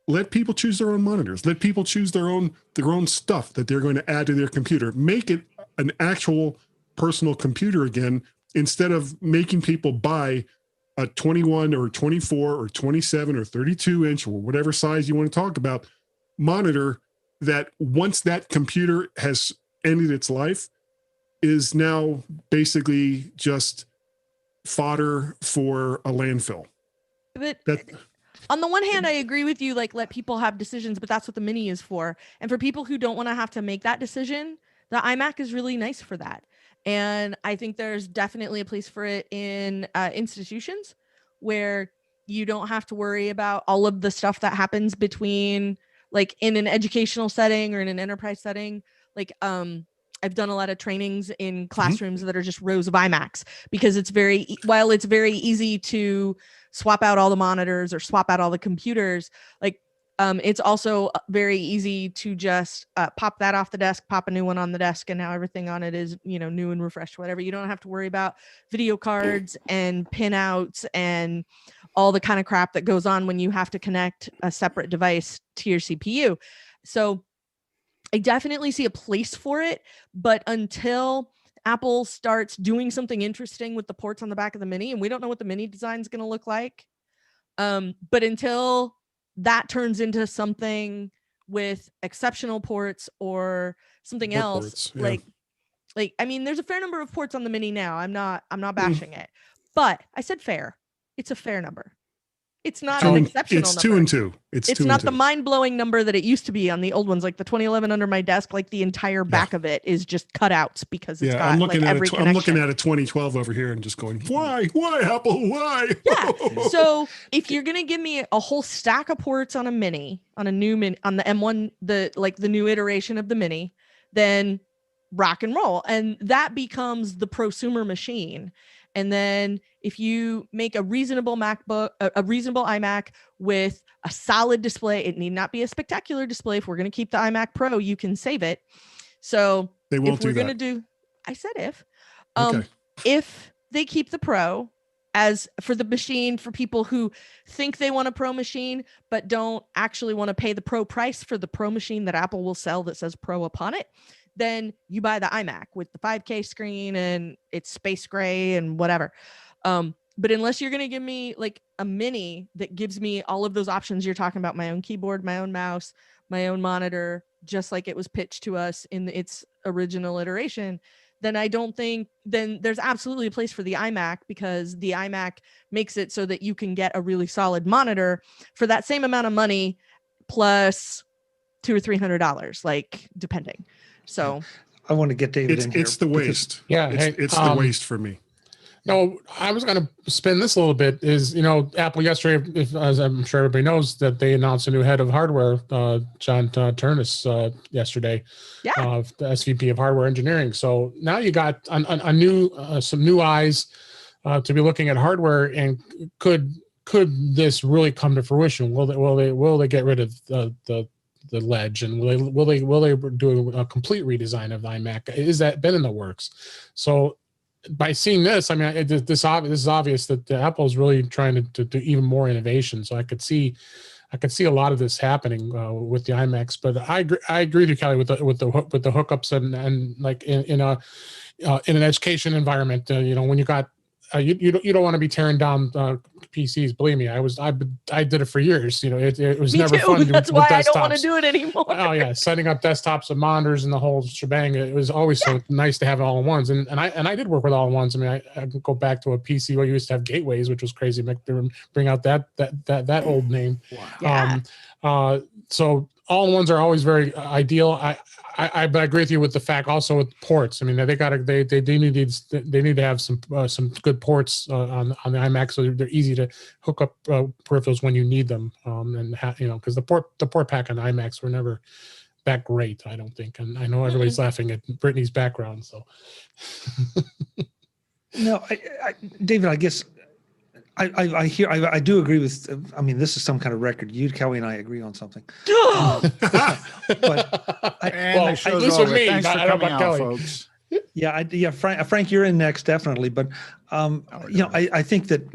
Let people choose their own monitors. Let people choose their own stuff that they're going to add to their computer. Make it an actual personal computer again, instead of making people buy a 21 or 24 or 27 or 32 inch or whatever size you want to talk about monitor that, once that computer has ended its life, is now basically just fodder for a landfill. But on the one hand, I agree with you, like, let people have decisions, but that's what the Mini is for. And for people who don't want to have to make that decision, the iMac is really nice for that. And I think there's definitely a place for it in institutions where you don't have to worry about all of the stuff that happens between, like, in an educational setting or in an enterprise setting. Like, I've done a lot of trainings in classrooms that are just rows of iMacs, because while it's very easy to swap out all the monitors or swap out all the computers, like, it's also very easy to just pop that off the desk, pop a new one on the desk, and now everything on it is, new and refreshed, whatever. You don't have to worry about video cards and pinouts and all the kind of crap that goes on when you have to connect a separate device to your CPU. So I definitely see a place for it, but until Apple starts doing something interesting with the ports on the back of the Mini, and we don't know what the Mini design is going to look like, but until that turns into something with exceptional ports or something More else, ports, yeah. like, I mean, there's a fair number of ports on the Mini now. I'm not bashing it, but I said fair. It's a fair number. It's not an exceptional it's number. 2 and 2. It's not the mind-blowing number that it used to be on the old ones, like the 2011 under my desk. Like, the entire back of it is just cutouts because it's got I'm looking like at every I'm looking connection. at a 2012 over here and just going, why Apple, why? Yeah. So if you're gonna give me a whole stack of ports on a Mini, on a new Mini, on the M1, the new iteration of the Mini, then rock and roll, and that becomes the prosumer machine. And then if you make a reasonable MacBook, a reasonable iMac with a solid display, it need not be a spectacular display. If we're going to keep the iMac Pro, you can save it. So They won't if we're do going to that. do, I said Okay. if they keep the Pro as for the machine for people who think they want a Pro machine, but don't actually want to pay the Pro price for the Pro machine that Apple will sell that says Pro upon it, then you buy the iMac with the 5K screen and it's space gray and whatever. But unless you're going to give me like a Mini that gives me all of those options you're talking about, my own keyboard, my own mouse, my own monitor, just like it was pitched to us in its original iteration, then I don't think, then there's absolutely a place for the iMac, because the iMac makes it so that you can get a really solid monitor for that same amount of money, plus $200 or $300, like, depending. So I want to get David in here. It's the because- waste. Yeah, It's the waste for me. No, I was going to spin this a little bit. Apple yesterday, as I'm sure everybody knows, that they announced a new head of hardware, John Turnus, yesterday, Yeah. The SVP of hardware engineering. So now you got a new, some new eyes to be looking at hardware, and could this really come to fruition? Will they get rid of the ledge, and will they do a complete redesign of the iMac? Is that been in the works? So by seeing this, I mean, this is obvious that Apple is really trying to do even more innovation. So I could see a lot of this happening with the iMacs. But I agree with you, Kelly, with the hookups and like in an education environment. When you got you don't want to be tearing down PCs. Believe me, I did it for years. It was Me never too. fun. That's with why desktops. I don't want to do it anymore. Oh yeah, setting up desktops and monitors and the whole shebang. It was always so nice to have all-in-ones, and I did work with all-in-ones. I mean, I could go back to a PC where you used to have gateways, which was crazy. Bring out that old name. Yeah. So all-in-ones are always very ideal. I agree with you with the fact also with ports. I mean, they need to have some good ports on the iMac, so they're easy to hook up peripherals when you need them. Because the port pack on iMacs were never that great, I don't think. And I know everybody's laughing at Brittany's background. So, no, David, I guess I do agree with. I mean, this is some kind of record. You, Kelly, and I agree on something. But the show's this over. was me, Thanks for not coming about out, Kelly. folks. Frank, you're in next, definitely. But I think that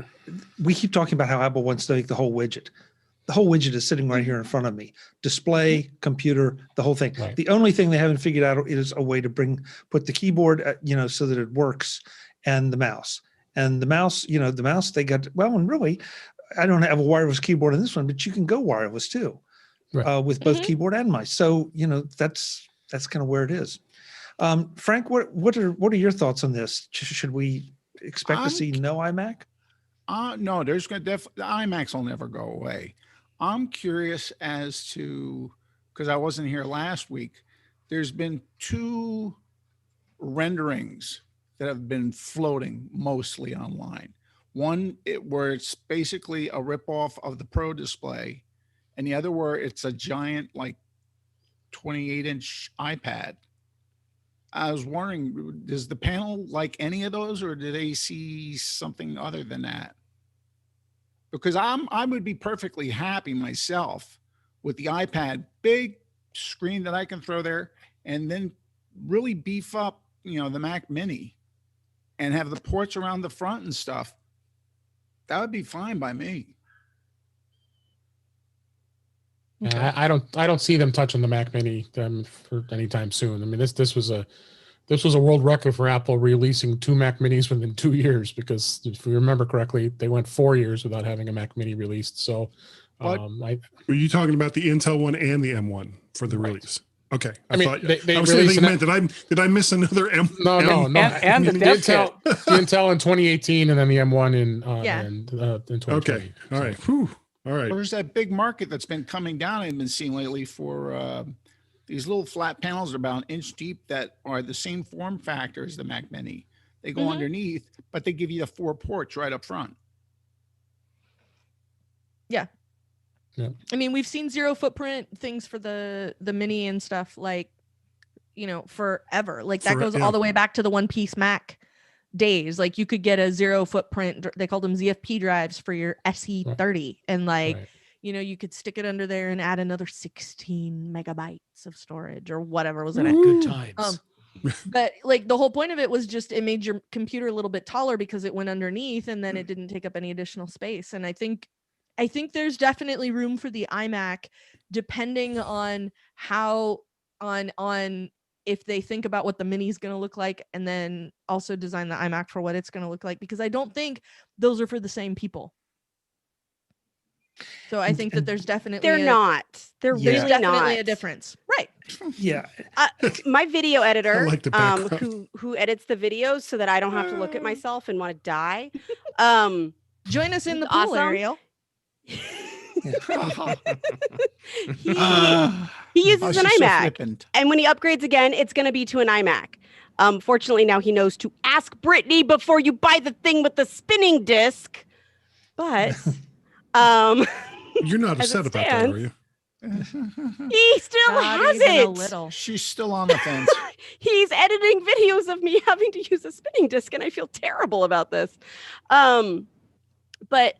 we keep talking about how Apple wants to make the whole widget. The whole widget is sitting right here in front of me. Display, computer, the whole thing. Right. The only thing they haven't figured out is a way to put the keyboard, so that it works, and the mouse. And the mouse, they got, and really, I don't have a wireless keyboard in this one, but you can go wireless too, Right. with both keyboard and mice. So, that's kind of where it is. Frank, what are your thoughts on this? Should we expect to see no iMac? No, there's going to the iMacs will never go away. I'm curious as to, because I wasn't here last week, there's been 2 renderings that have been floating mostly online. One where it's basically a ripoff of the Pro display, and the other where it's a giant, like 28-inch iPad. I was wondering, does the panel like any of those, or do they see something other than that? Because I would be perfectly happy myself with the iPad, big screen that I can throw there, and then really beef up, the Mac Mini, and have the ports around the front and stuff. That would be fine by me. Yeah, I don't see them touching the Mac Mini for anytime soon. I mean, this was a world record for Apple releasing 2 Mac Minis within 2 years, because if we remember correctly, they went 4 years without having a Mac Mini released. So, were you talking about the Intel one and the M1 for the release? Okay, I thought I was saying you meant did I miss another M? No. And the dev kit. the Intel in 2018, and then the M1 in 2020. Okay, all right. Whew. All right. There's that big market that's been coming down. I've been seeing lately for these little flat panels, are about 1 inch deep, that are the same form factor as the Mac Mini. They go underneath, but they give you the 4 ports right up front. Yeah. Yeah. I mean, we've seen 0 footprint things for the Mini and stuff, like, forever. Like that goes all the way back to the one-piece Mac days. Like you could get a 0 footprint, they called them ZFP drives for your SE30, and you could stick it under there and add another 16 megabytes of storage or whatever was in it. Good times. But like the whole point of it was just it made your computer a little bit taller because it went underneath, and then it didn't take up any additional space. And I think there's definitely room for the iMac, depending on how on if they think about what the Mini is going to look like, and then also design the iMac for what it's going to look like, because I don't think those are for the same people. So I think that there's definitely They're not. They're there's really definitely not a difference, right? Yeah. My video editor, like the background. who edits the videos so that I don't have to look at myself and want to die. Join us in the pool, awesome. Ariel. he uses an iMac, and when he upgrades again, it's going to be to an iMac. Fortunately, now he knows to ask Brittany before you buy the thing with the spinning disc. But you're not upset about that, are you? He still Not has even a it. little. She's still on the fence. He's editing videos of me having to use a spinning disc, and I feel terrible about this. But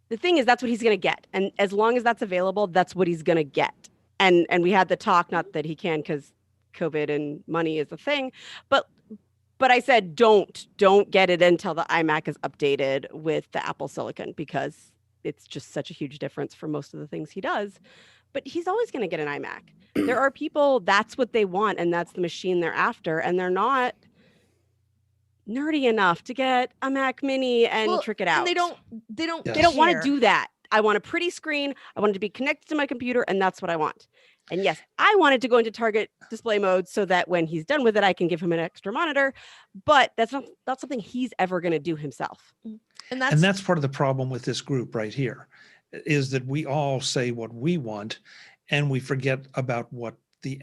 the thing is, that's what he's going to get. And as long as that's available, that's what he's going to get. And we had the talk, not that he can because COVID and money is a thing, but I said, don't get it until the iMac is updated with the Apple Silicon, because it's just such a huge difference for most of the things he does. But he's always going to get an iMac. There are people, that's what they want, and that's the machine they're after, and they're not nerdy enough to get a Mac Mini and trick it out. And they don't want to do that. I want a pretty screen. I want it to be connected to my computer, and that's what I want. And yes, I wanted to go into target display mode so that when he's done with it, I can give him an extra monitor. But that's not something he's ever going to do himself. And that's part of the problem with this group right here, is that we all say what we want, and we forget about what the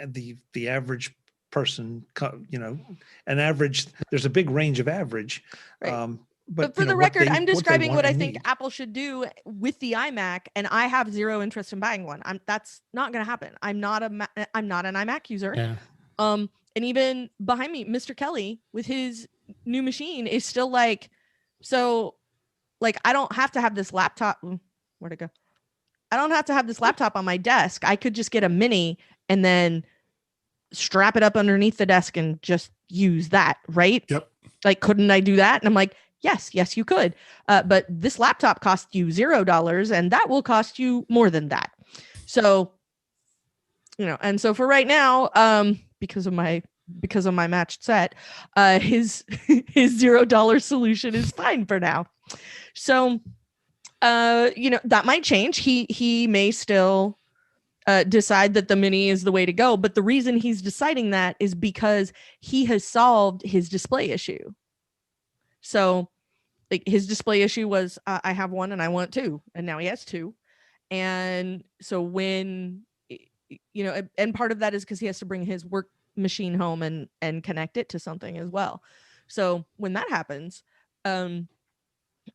average person, an average. There's a big range of average. Right. But for you know, the what record, they- I'm what they describing want what I and think need. Apple should do with the iMac, and I have zero interest in buying one. That's not going to happen. I'm not an iMac user. Yeah. And even behind me, Mr. Kelly with his new machine is still like, so like I don't have to have this laptop. Where'd it go? I don't have to have this laptop on my desk. I could just get a mini and then strap it up underneath the desk and just use that, right? Yep. Like, couldn't I do that? And I'm like, yes, you could. But this laptop costs you $0, and that will cost you more than that. So, and so for right now, because of my matched set, his $0 solution is fine for now. So, that might change. He may still decide that the mini is the way to go, but the reason he's deciding that is because he has solved his display issue. So, like, his display issue was I have one and I want two, and now he has two. And so when and part of that is because he has to bring his work machine home and connect it to something as well. So when that happens,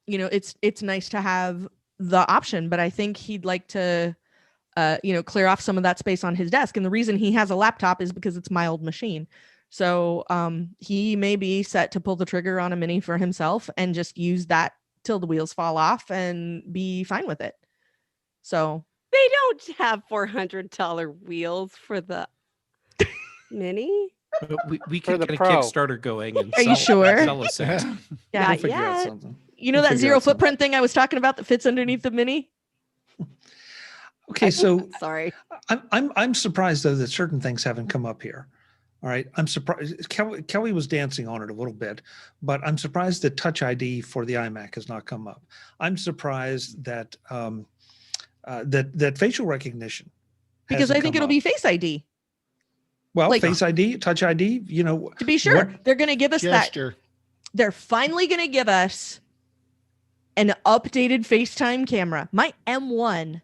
it's nice to have the option, but I think he'd like to clear off some of that space on his desk. And the reason he has a laptop is because it's my old machine. So he may be set to pull the trigger on a mini for himself and just use that till the wheels fall off and be fine with it. So They don't have $400 wheels for the mini. But we For could the get a Pro. Kickstarter going and Are you sell sure? a set. yeah, We'll figure out yet. something. that figure zero out something. footprint thing I was talking about that fits underneath the mini. Okay, so Sorry. I'm surprised though that certain things haven't come up here. All right, I'm surprised. Kelly was dancing on it a little bit, but I'm surprised that Touch ID for the iMac has not come up. I'm surprised that that facial recognition Because I hasn't think come it'll up. be Face ID. Well, like- Face ID, Touch ID. To be sure, What- they're going to give us that. Gesture. They're finally going to give us an updated FaceTime camera. My M1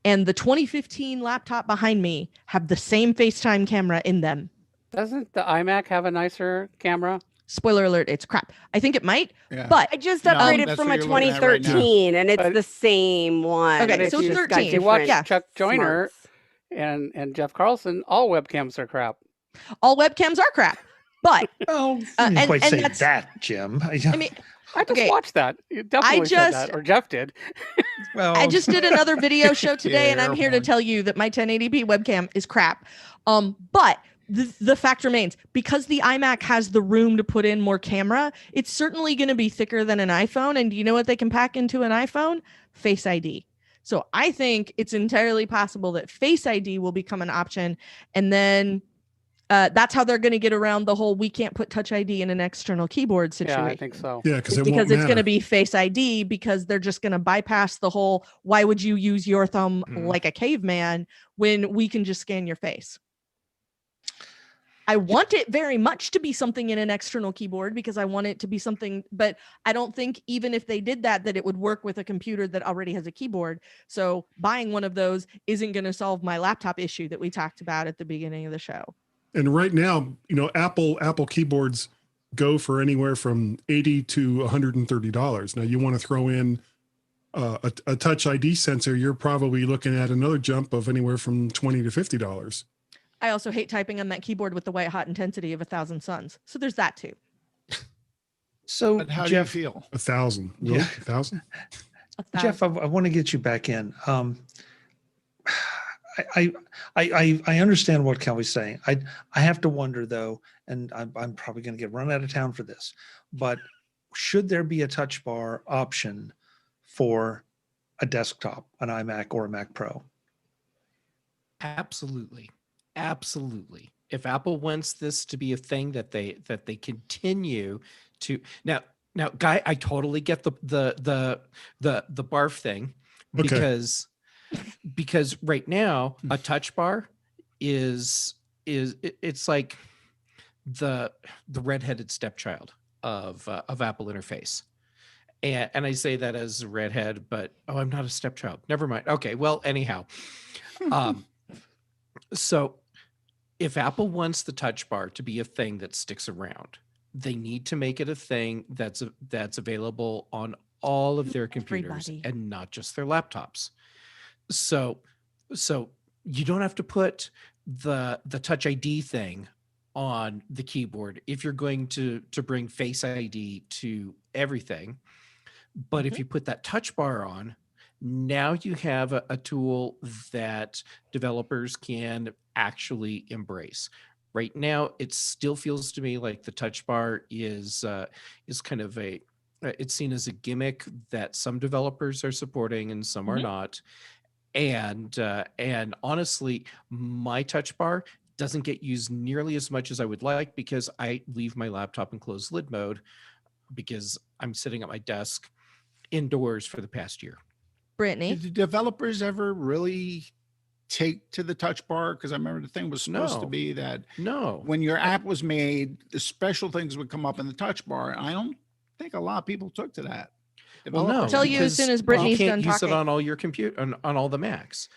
and the 2015 laptop behind me have the same FaceTime camera in them. Doesn't the iMac have a nicer camera? Spoiler alert, it's crap. I think it might, Yeah. but I just No, upgraded that's from what a you're looking at right now. 2013, and it's But- the same one. Okay, It's so just got 13. If you watch different Yeah. Chuck Joyner smarts. and Jeff Carlson, all webcams are crap. all webcams are crap. But Well, you and- didn't quite and say that's- that, Jim. I mean, I just Okay. watched that. You definitely said just- that, or Jeff did. well, I just did another video show today, Yeah, and I'm you're here to fine. tell you that my 1080p webcam is crap. But the fact remains, because the iMac has the room to put in more camera, it's certainly going to be thicker than an iPhone. And do you know what they can pack into an iPhone? Face ID. So I think it's entirely possible that Face ID will become an option, and then that's how they're going to get around the whole we can't put Touch ID in an external keyboard situation. Yeah, I think so. Yeah, because Is it because won't it's going to matter. be Face ID, because they're just going to bypass the whole why would you use your thumb Mhm. like a caveman when we can just scan your face. I want it very much to be something in an external keyboard because I want it to be something, but I don't think even if they did that it would work with a computer that already has a keyboard. So buying one of those isn't going to solve my laptop issue that we talked about at the beginning of the show. And right now, Apple keyboards go for anywhere from $80 to $130. Now you want to throw in a Touch ID sensor, you're probably looking at another jump of anywhere from $20 to $50. I also hate typing on that keyboard with the white hot intensity of 1,000 suns. So there's that too. so But how Jeff, do you feel? 1,000. Really? Yeah. 1,000? Jeff, I want to get you back in. I understand what Kelly's saying. I have to wonder though, and I'm probably going to get run out of town for this, but should there be a touch bar option for a desktop, an iMac or a Mac Pro? Absolutely. Absolutely. If Apple wants this to be a thing that they continue to now, Guy, I totally get the barf thing Okay. because right now a touch bar it's like the redheaded stepchild of Apple interface. And I say that as a redhead, but I'm not a stepchild. Never mind. Okay, well, anyhow, So if Apple wants the touch bar to be a thing that sticks around, they need to make it a thing that's available on all of their computers Everybody. and not just their laptops. So you don't have to put the Touch ID thing on the keyboard if you're going to bring Face ID to everything. But if you put that touch bar on, now you have a tool that developers can actually embrace. Right now, it still feels to me like the touch bar is kind of it's seen as a gimmick that some developers are supporting and some are not. And honestly, my touch bar doesn't get used nearly as much as I would like because I leave my laptop in closed lid mode because I'm sitting at my desk indoors for the past year. Brittany. Did the developers ever really take to the touch bar? Because I remember the thing was supposed to No. be that No. when your app was made, the special things would come up in the touch bar. And I don't think a lot of people took to that. Well, no. Developers Tell you as soon as Brittany's you done can't use talking. it on all your computer on all the Macs.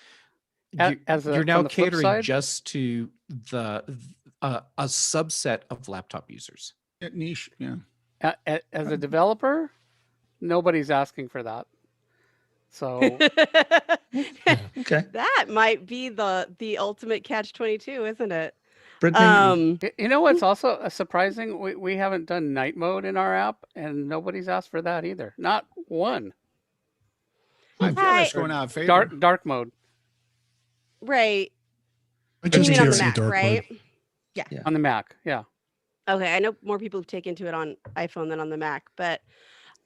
You're You're now from the flip catering side? just to a subset of laptop users. niche. Yeah. As a developer, nobody's asking for that. So Okay. That might be the ultimate catch-22, isn't it? Brittany, you know what's also surprising? We haven't done night mode in our app, and nobody's asked for that either. Not one. I feel that's going out of favor. Dark mode Right. I You just mean on can't the see Mac, dark right? mode. on the Mac. Yeah. Okay, I know more people have taken to it on iPhone than on the Mac, but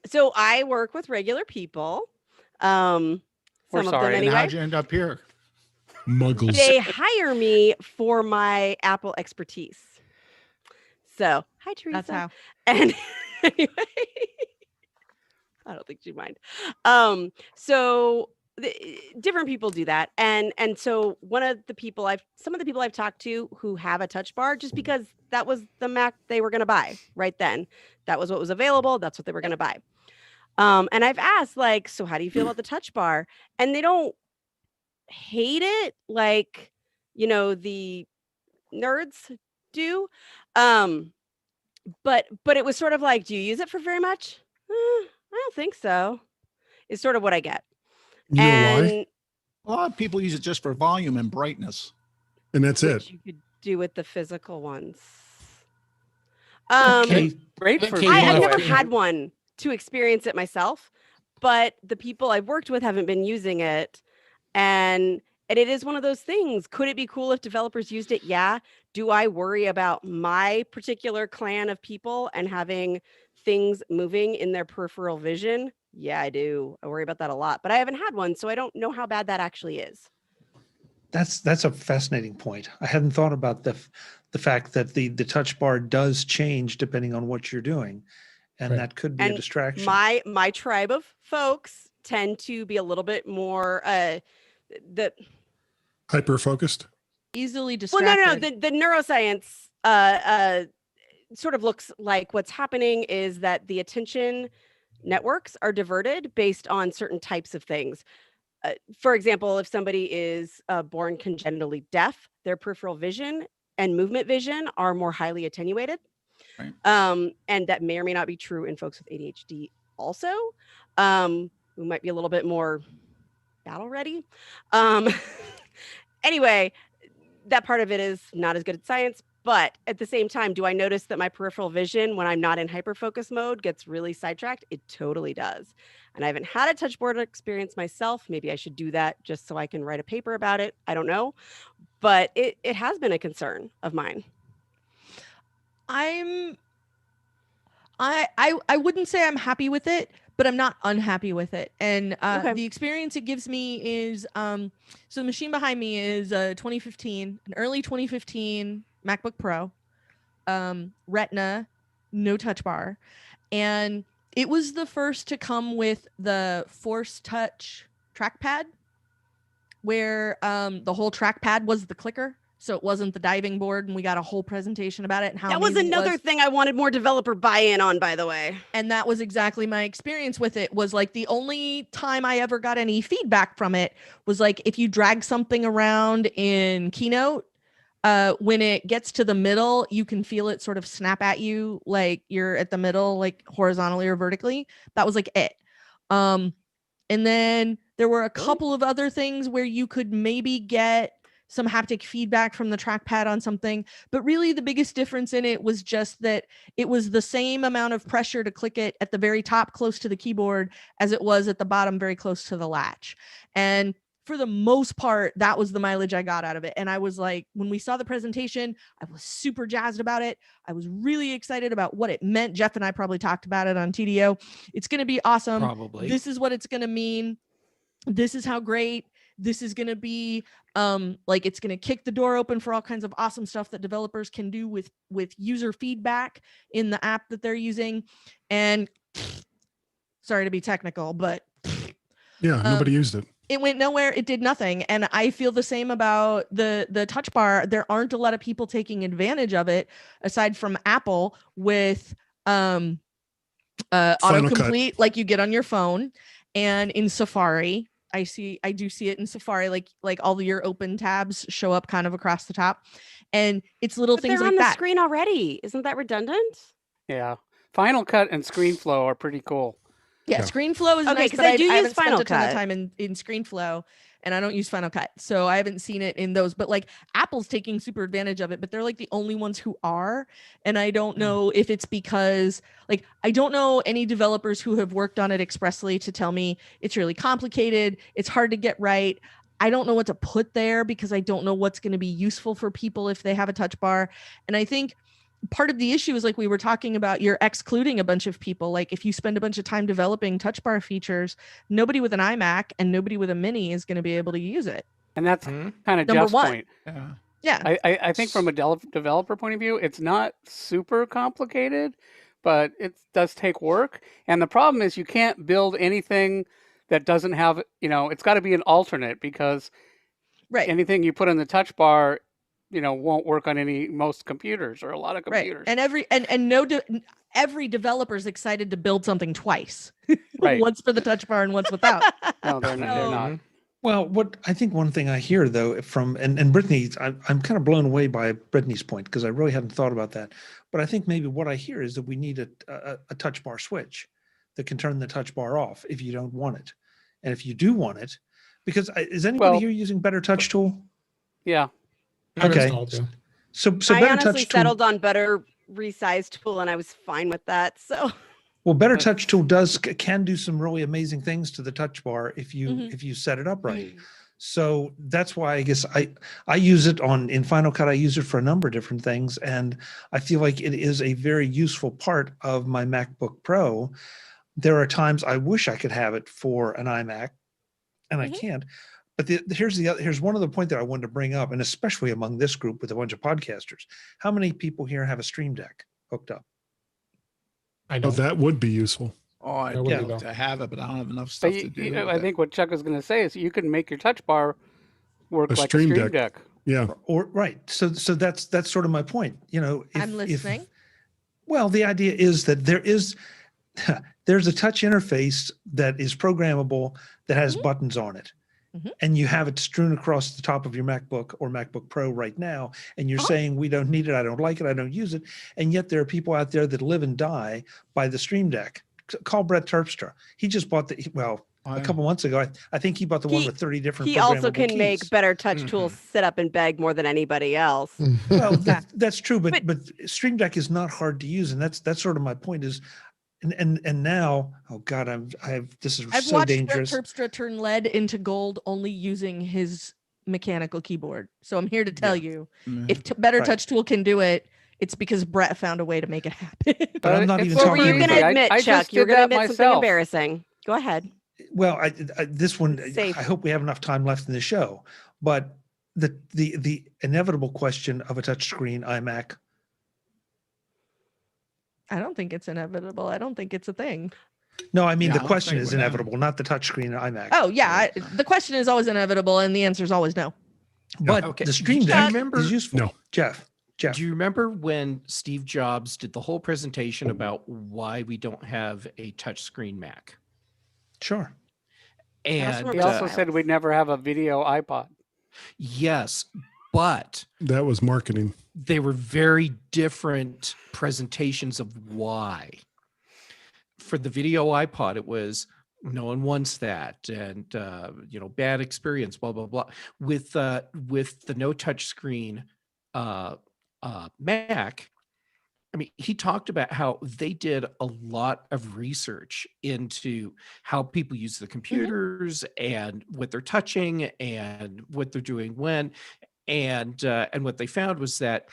so I work with regular people. Some We're of them sorry. And anyway. how'd you end up here? Muggles. They hire me for my Apple expertise. So, hi Teresa. That's how. And anyway, I don't think she'd mind. So different people do that, and so some of the people I've talked to who have a touch bar, just because that was the Mac they were going to buy right then, that was what was available, that's what they were going to buy. And I've asked, like, so how do you feel about the touch bar? And they don't hate it like, the nerds do. But it was sort of like, do you use it for very much? I don't think so. Is sort of what I get. You know why? A lot of people use it just for volume and brightness. And that's it. Which you could do with the physical ones. okay. Great for Okay, I've you never know, had one to experience it myself, but the people I've worked with haven't been using it. And it is one of those things. Could it be cool if developers used it? Yeah. Do I worry about my particular clan of people and having things moving in their peripheral vision? Yeah, I do. I worry about that a lot, but I haven't had one, so I don't know how bad that actually is. That's a fascinating point. I hadn't thought about the fact that the touch bar does change depending on what you're doing, and Right. that could be a And distraction. My tribe of folks tend to be a little bit more Hyper focused. Easily well, distracted. no. The neuroscience sort of looks like what's happening is that the attention networks are diverted based on certain types of things. For example, if somebody is born congenitally deaf, their peripheral vision and movement vision are more highly attenuated. Right. And that may or may not be true in folks with ADHD also, who might be a little bit more battle ready. Anyway, that part of it is not as good at science, but at the same time, do I notice that my peripheral vision when I'm not in hyperfocus mode gets really sidetracked? It totally does. And I haven't had a touch board experience myself. Maybe I should do that just so I can write a paper about it. I don't know. But it has been a concern of mine. I wouldn't say I'm happy with it, but I'm not unhappy with it. And Okay. the experience it gives me is so the machine behind me is 2015, an early 2015 MacBook Pro, Retina, no touch bar. And it was the first to come with the Force Touch trackpad, where the whole trackpad was the clicker. So it wasn't the diving board, and we got a whole presentation about it and how That was amazing it another thing I wanted more developer buy-in on, by the way. And that was exactly my experience with it. Was like the only time I ever got any feedback from it was like if you drag something around in Keynote, when it gets to the middle, you can feel it sort of snap at you like you're at the middle, like horizontally or vertically. That was like it. And then there were a couple of other things where you could maybe get some haptic feedback from the trackpad on something, but really the biggest difference in it was just that it was the same amount of pressure to click it at the very top close to the keyboard as it was at the bottom very close to the latch. And for the most part, that was the mileage I got out of it. And I was like, when we saw the presentation, I was super jazzed about it. I was really excited about what it meant. Jeff and I probably talked about it on TDO. It's going to be awesome. Probably. This is what it's going to mean. This is how great this is going to be. Like it's going to kick the door open for all kinds of awesome stuff that developers can do with user feedback in the app that they're using. And sorry to be technical, but Yeah, nobody used it. it went nowhere. It did nothing. And I feel the same about the touch bar. There aren't a lot of people taking advantage of it aside from Apple with autocomplete like you get on your phone, and in Safari. I do see it in Safari, like all your open tabs show up kind of across the top, and it's little But things they're like on the that. screen already. Isn't that redundant? Yeah. Final Cut and ScreenFlow are pretty cool. Yeah, Yeah. ScreenFlow is Okay, nice, 'cause but I do use haven't spent Final a ton of Cut. time in ScreenFlow, and I don't use Final Cut, so I haven't seen it in those. But like Apple's taking super advantage of it, but they're like the only ones who are. And I don't know if it's because like I don't know any developers who have worked on it expressly to tell me it's really complicated, it's hard to get right. I don't know what to put there because I don't know what's going to be useful for people if they have a touch bar. And I think part of the issue is like we were talking about, you're excluding a bunch of people. Like if you spend a bunch of time developing touch bar features, nobody with an iMac and nobody with a mini is going to be able to use it. And that's kind of Number Jeff's one. point. Yeah. I think from a developer point of view, it's not super complicated, but it does take work. And the problem is you can't build anything that doesn't have, it's got to be an alternate, because Right. anything you put in the touch bar, won't work on most computers or a lot of computers. Right. Every developer is excited to build something twice. Right. Once for the touch bar and once without. No, they're not. Well, what I think one thing I hear though from and Brittany, I'm kind of blown away by Brittany's point because I really hadn't thought about that. But I think maybe what I hear is that we need a touch bar switch that can turn the touch bar off if you don't want it, and if you do want it, because is anybody here using Better Touch Tool? Yeah. Okay. So I Better honestly Touch Tool. settled on Better Resize Tool, and I was fine with that. So. Well, Better Touch Tool can do some really amazing things to the touch bar if you set it up right. So that's why I guess I use it in Final Cut. I use it for a number of different things, and I feel like it is a very useful part of my MacBook Pro. There are times I wish I could have it for an iMac, and I can't. But here's one other point that I wanted to bring up, and especially among this group with a bunch of podcasters. How many people here have a Stream Deck hooked up? I know. That would be useful. Oh, I'd love to have it, but I don't have enough stuff to do. I think what Chuck is going to say is you can make your touch bar work like a Stream Stream Deck. Deck. Yeah. Or right. So that's sort of my point. I'm listening. Well, the idea is that there's a touch interface that is programmable that has buttons on it. And you have it strewn across the top of your MacBook or MacBook Pro right now, and you're saying we don't need it, I don't like it, I don't use it, and yet there are people out there that live and die by the Stream Deck. Call Brett Terpstra. He just bought a couple months ago. I think he bought the one with 30 different. He also can keys. make Better Touch Tools sit up and beg more than anybody else. Well, that's true, but Stream Deck is not hard to use, and that's sort of my point is. And now, oh God, this is I've so watched dangerous. Brett Terpstra turn lead into gold only using his mechanical keyboard. So I'm here to tell you, if Better Touch Tool can do it, it's because Brett found a way to make it happen. But I'm not even What talking were you going to admit, I Chuck? just You're did going to that admit something myself. embarrassing. Go ahead. Well, this one, Safe. I hope we have enough time left in the show, but the inevitable question of a touchscreen iMac. I don't think it's inevitable. I don't think it's a thing. No, I mean, Yeah, I the don't question think is we're inevitable, not the touchscreen iMac. Oh, yeah. The question is always inevitable, and the answer is always no. But Okay. the Stream Do you Deck remember- is useful. No. Jeff. Do you remember when Steve Jobs did the whole presentation about why we don't have a touchscreen Mac? Sure. And He also said we'd never have a video iPod. yes, but That was marketing. they were very different presentations of why. For the video iPod, it was no one wants that, and bad experience, blah blah blah. With the no touch screen Mac, I mean, he talked about how they did a lot of research into how people use the computers and what they're touching and what they're doing when, and what they found was that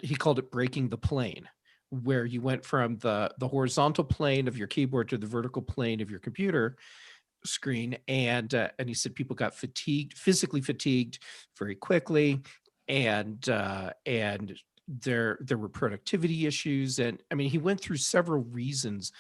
he called it breaking the plane, where you went from the horizontal plane of your keyboard to the vertical plane of your computer screen, and he said people got physically fatigued very quickly, and there were productivity issues, and I mean he went through several reasons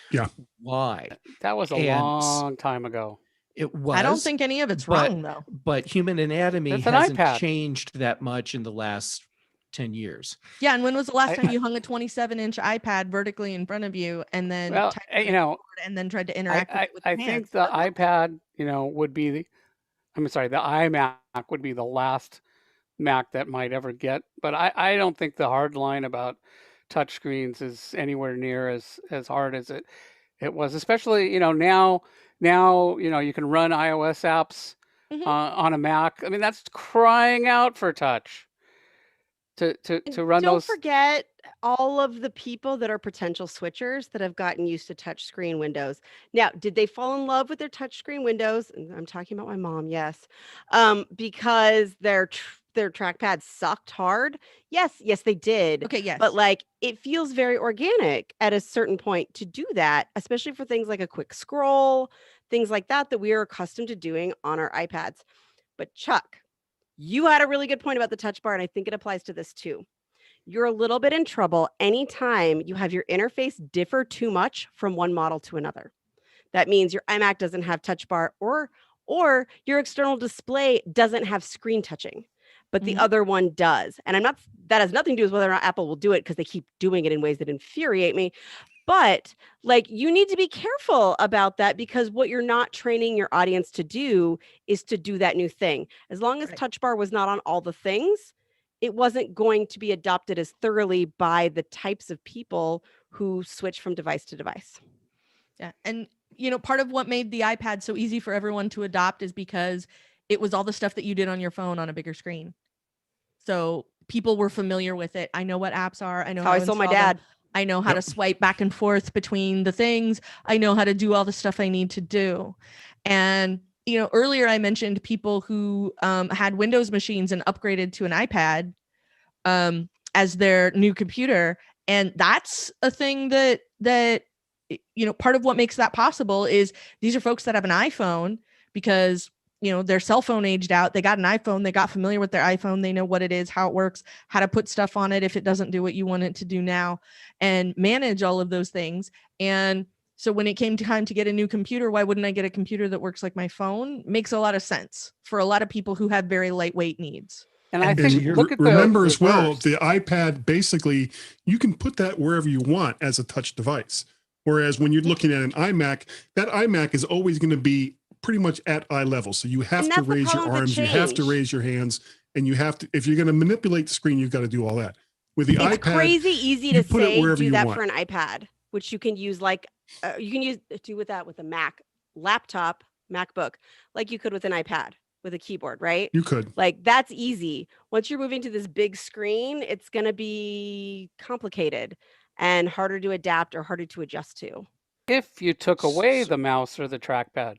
why. That was a long time ago. It was. I don't think any of it's wrong though. But human anatomy It's an hasn't iPad. changed that much in the last 10 years. Yeah, and when was the last time you hung a 27-inch iPad vertically in front of you and then Well, typed on the keyboard and then tried to interact with it with I your think hands? the iPad, would be the iMac would be the last Mac that might ever get. But I don't think the hard line about touchscreens is anywhere near as hard as it was, especially, now you can run iOS apps on a Mac. I mean, that's crying out for touch. To run Don't those. forget all of the people that are potential switchers that have gotten used to touchscreen windows. Now, did they fall in love with their touchscreen windows? And I'm talking about my mom, yes, because their trackpad sucked hard. Yes, they did. Okay, yes. But like, it feels very organic at a certain point to do that, especially for things like a quick scroll, things like that we are accustomed to doing on our iPads. But Chuck, you had a really good point about the touch bar, and I think it applies to this too. You're a little bit in trouble anytime you have your interface differ too much from one model to another. That means your iMac doesn't have touch bar, or your external display doesn't have screen touching, but the other one does. And that has nothing to do with whether or not Apple will do it, because they keep doing it in ways that infuriate me. But like, you need to be careful about that, because what you're not training your audience to do is to do that new thing. As long as touch bar was not on all the things, it wasn't going to be adopted as thoroughly by the types of people who switch from device to device. Yeah. And, part of what made the iPad so easy for everyone to adopt is because it was all the stuff that you did on your phone on a bigger screen. So people were familiar with it. I know what apps are. I know How I sold my install them. dad. I know how to swipe back and forth between the things. I know how to do all the stuff I need to do. And, earlier I mentioned people who had Windows machines and upgraded to an iPad as their new computer. And that's a thing that part of what makes that possible is these are folks that have an iPhone because their cell phone aged out. They got an iPhone. They got familiar with their iPhone. They know what it is, how it works, how to put stuff on it if it doesn't do what you want it to do now, and manage all of those things. And so when it came time to get a new computer, why wouldn't I get a computer that works like my phone? Makes a lot of sense for a lot of people who have very lightweight needs. And I think look at remember the as well, reverse. the iPad, basically, you can put that wherever you want as a touch device. Whereas when you're looking at an iMac, that iMac is always going to be pretty much at eye level. So you have to raise your arms, you have to raise your hands, and you have to, if you're going to manipulate the screen, you've got to do all that. With the iPad, it's crazy easy to put it say wherever do you that want. for an iPad, which you can use do with that with a Mac laptop, MacBook, like you could with an iPad with a keyboard, right? You could. Like, that's easy. Once you're moving to this big screen, it's going to be complicated and harder to adapt or harder to adjust to. If you took away the mouse or the trackpad.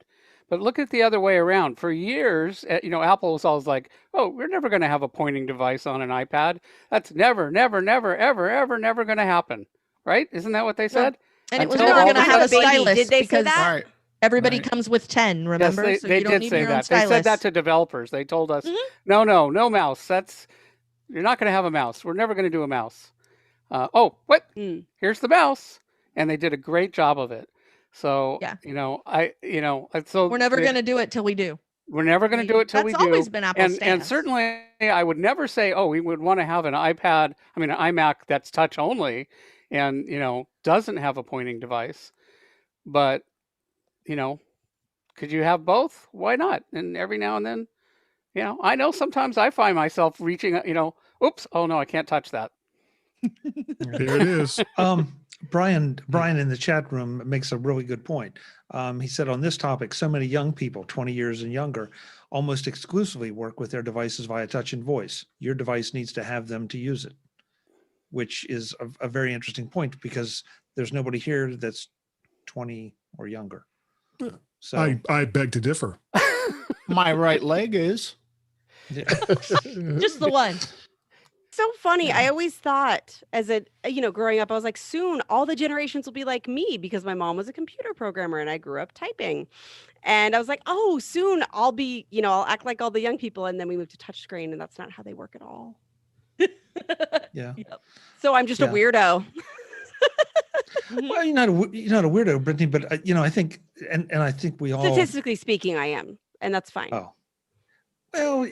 But look at the other way around. For years, Apple was always like, oh, we're never going to have a pointing device on an iPad. That's never, ever going to happen. Right? Isn't that what they said? And it was Until never all going to of a have a sudden- stylus Did they say because that? Right. everybody Right. comes with 10, remember? Yes, So they you don't did need say your own that. They said that stylus. to developers. They told us, no mouse. You're not going to have a mouse. We're never going to do a mouse. Here's the mouse. And they did a great job of it. So, Yeah. so We're never going to do it till we do. We're never going to do it till we That's do. always been Apple's And stance. certainly, I would never say, oh, we would want to have an iPad. I mean, an iMac that's touch only, and doesn't have a pointing device. But could you have both? Why not? And every now and then, I know sometimes I find myself reaching, oops, oh no, I can't touch that. There it is. Brian in the chat room makes a really good point. He said on this topic, so many young people, 20 years and younger, almost exclusively work with their devices via touch and voice. Your device needs to have them to use it, which is a very interesting point because there's nobody here that's 20 or younger. So I beg to differ. My right leg is. yeah. Just the one. So funny. I always thought as growing up, I was like, soon all the generations will be like me because my mom was a computer programmer and I grew up typing. And I was like, oh, soon I'll be, I'll act like all the young people. And then we moved to touchscreen and that's not how they work at all. Yeah. Yep. So I'm just a Yeah. weirdo. Well, you're not a weirdo, Brittany, but I think, and I think we all. Statistically speaking, I am. And that's fine. Oh, well,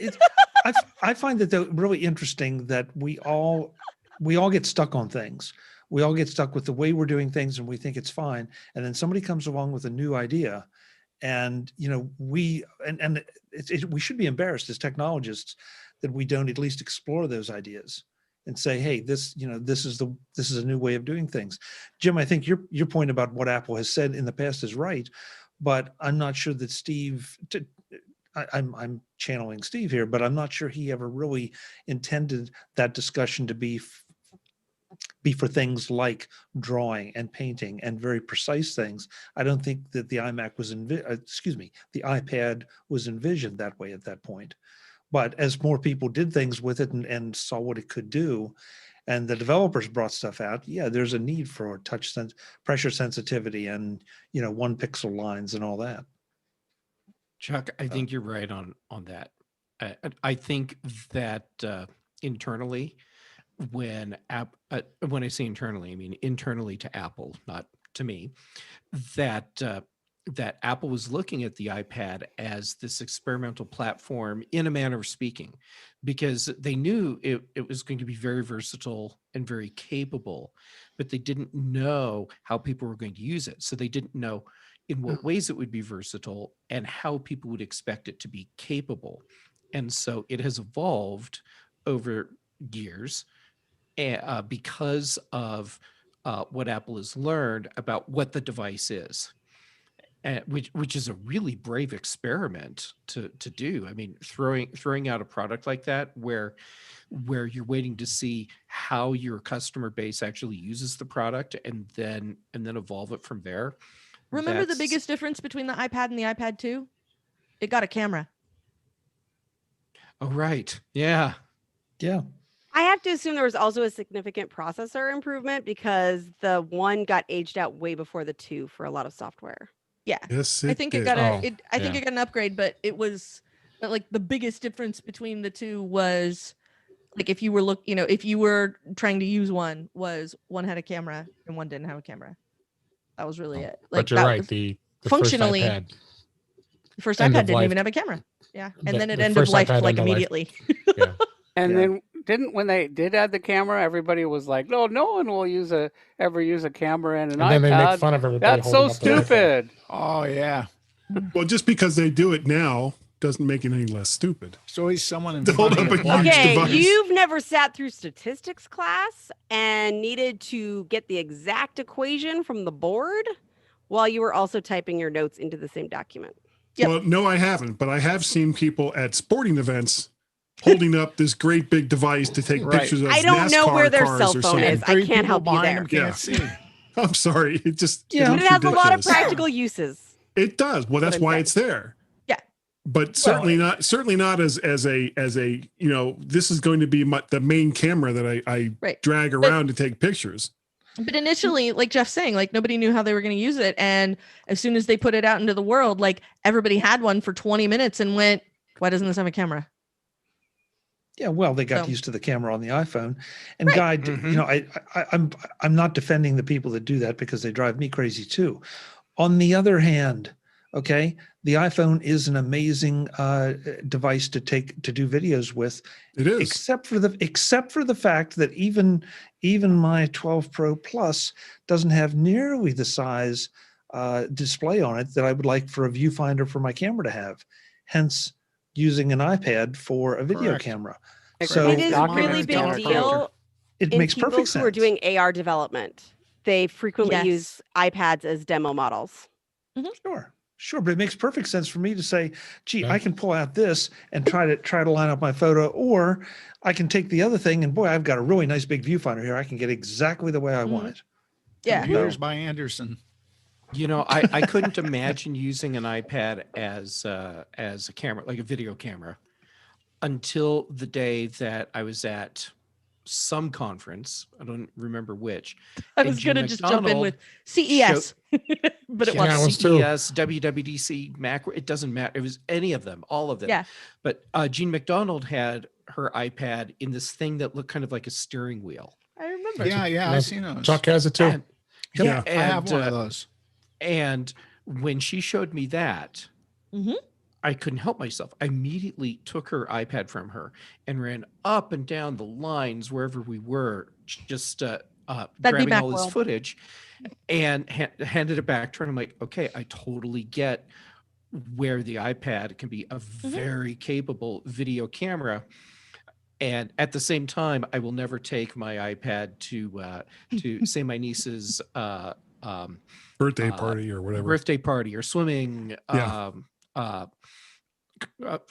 I find that really interesting that we all get stuck on things. We all get stuck with the way we're doing things and we think it's fine. And then somebody comes along with a new idea and, we should be embarrassed as technologists that we don't at least explore those ideas and say, hey, this is a new way of doing things. Jim, I think your point about what Apple has said in the past is right, but I'm not sure that Steve, I'm channeling Steve here, but I'm not sure he ever really intended that discussion to be for things like drawing and painting and very precise things. I don't think that the iMac was the iPad was envisioned that way at that point. But as more people did things with it and saw what it could do, and the developers brought stuff out, yeah, there's a need for pressure sensitivity and 1 pixel lines and all that. Chuck, I think you're right on that. I think that internally, when I say internally, I mean internally to Apple, not to me, that Apple was looking at the iPad as this experimental platform in a manner of speaking, because they knew it was going to be very versatile and very capable, but they didn't know how people were going to use it. So they didn't know in what ways it would be versatile and how people would expect it to be capable. And so it has evolved over years because of what Apple has learned about what the device is. Which is a really brave experiment to do. I mean, throwing out a product like that where you're waiting to see how your customer base actually uses the product and then evolve it from there. Remember the biggest difference between the iPad and the iPad 2? It got a camera. Oh, right. Yeah. Yeah. I have to assume there was also a significant processor improvement because the 1 got aged out way before the 2 for a lot of software. Yeah. Yes, I think it got Oh, I think it got an upgrade, but it was like the biggest difference between the two was like if you were trying to use one had a camera and one didn't have a camera. That was really it. Like But you're that right. was- The functionally, first iPad, the first end iPad of didn't life. even have a camera. Yeah. And The- then it the ended first life iPad like end of life. immediately. Yeah. And Yeah. then when they did add the camera, everybody was like, no one will ever use a camera in an And then they make iPad. fun of everybody. That's so holding up their iPhone. stupid. Oh yeah. Well, just because they do it now doesn't make it any less stupid. There's always someone in To hold front up of a you. huge Okay, device. you've never sat through statistics class and needed to get the exact equation from the board while you were also typing your notes into the same document. Yep. Well, no, I haven't, but I have seen people at sporting events holding up this great big device to take Right. pictures of I don't know NASCAR where their cars cell or phone something. is. I Three can't people help you behind there. them can't Yeah. see. I'm sorry. It just Yeah. But looks it has a lot of ridiculous. practical uses. It does. Well, that's I'm why saying. it's there. Yeah. But certainly not as a this is going to be the main camera that I Right. drag around to take pictures. But initially, like Jeff's saying, like nobody knew how they were going to use it. And as soon as they put it out into the world, like everybody had one for 20 minutes and went, why doesn't this have a camera? Yeah, well, they got So- used to the camera on the iPhone, and Right. Guy, Mhm. I'm not defending the people that do that because they drive me crazy too. On the other hand, Okay. The iPhone is an amazing device to do videos with, It is. except for the fact that even my 12 Pro Plus doesn't have nearly the size display on it that I would like for a viewfinder for my camera to have. Hence, using an iPad for a video Correct. camera. Correct. So It is a Document really it big down further. deal it in makes people perfect sense. who are doing AR development. They frequently Yes. use iPads as demo models. Sure, but it makes perfect sense for me to say, gee, Yeah. I can pull out this and try to line up my photo, or I can take the other thing and boy, I've got a really nice big viewfinder here. I can get exactly the way I want it. Yeah. Computers by Anderson. I couldn't imagine using an iPad as a camera, like a video camera, until the day that I was at some conference. I don't remember which. I and was Jim gonna just jump in McDonald with CES, but it Yeah, wasn't. it was too. CES, WWDC, Mac. It doesn't matter. It was any of them, all of them. Yeah. But Jean McDonald had her iPad in this thing that looked kind of like a steering wheel. I remember. Yeah, I've seen those. Chuck has it too. And, Yeah, I have and, one of those. And when she showed me that, Mhm. I couldn't help myself. I immediately took her iPad from her and ran up and down the lines wherever we were, just be grabbing all this Macworld. footage and handed it back to her. And I'm like, okay, I totally get where the iPad can be a very capable video camera. And at the same time, I will never take my iPad to say my niece's Birthday party or whatever. birthday party or swimming Yeah.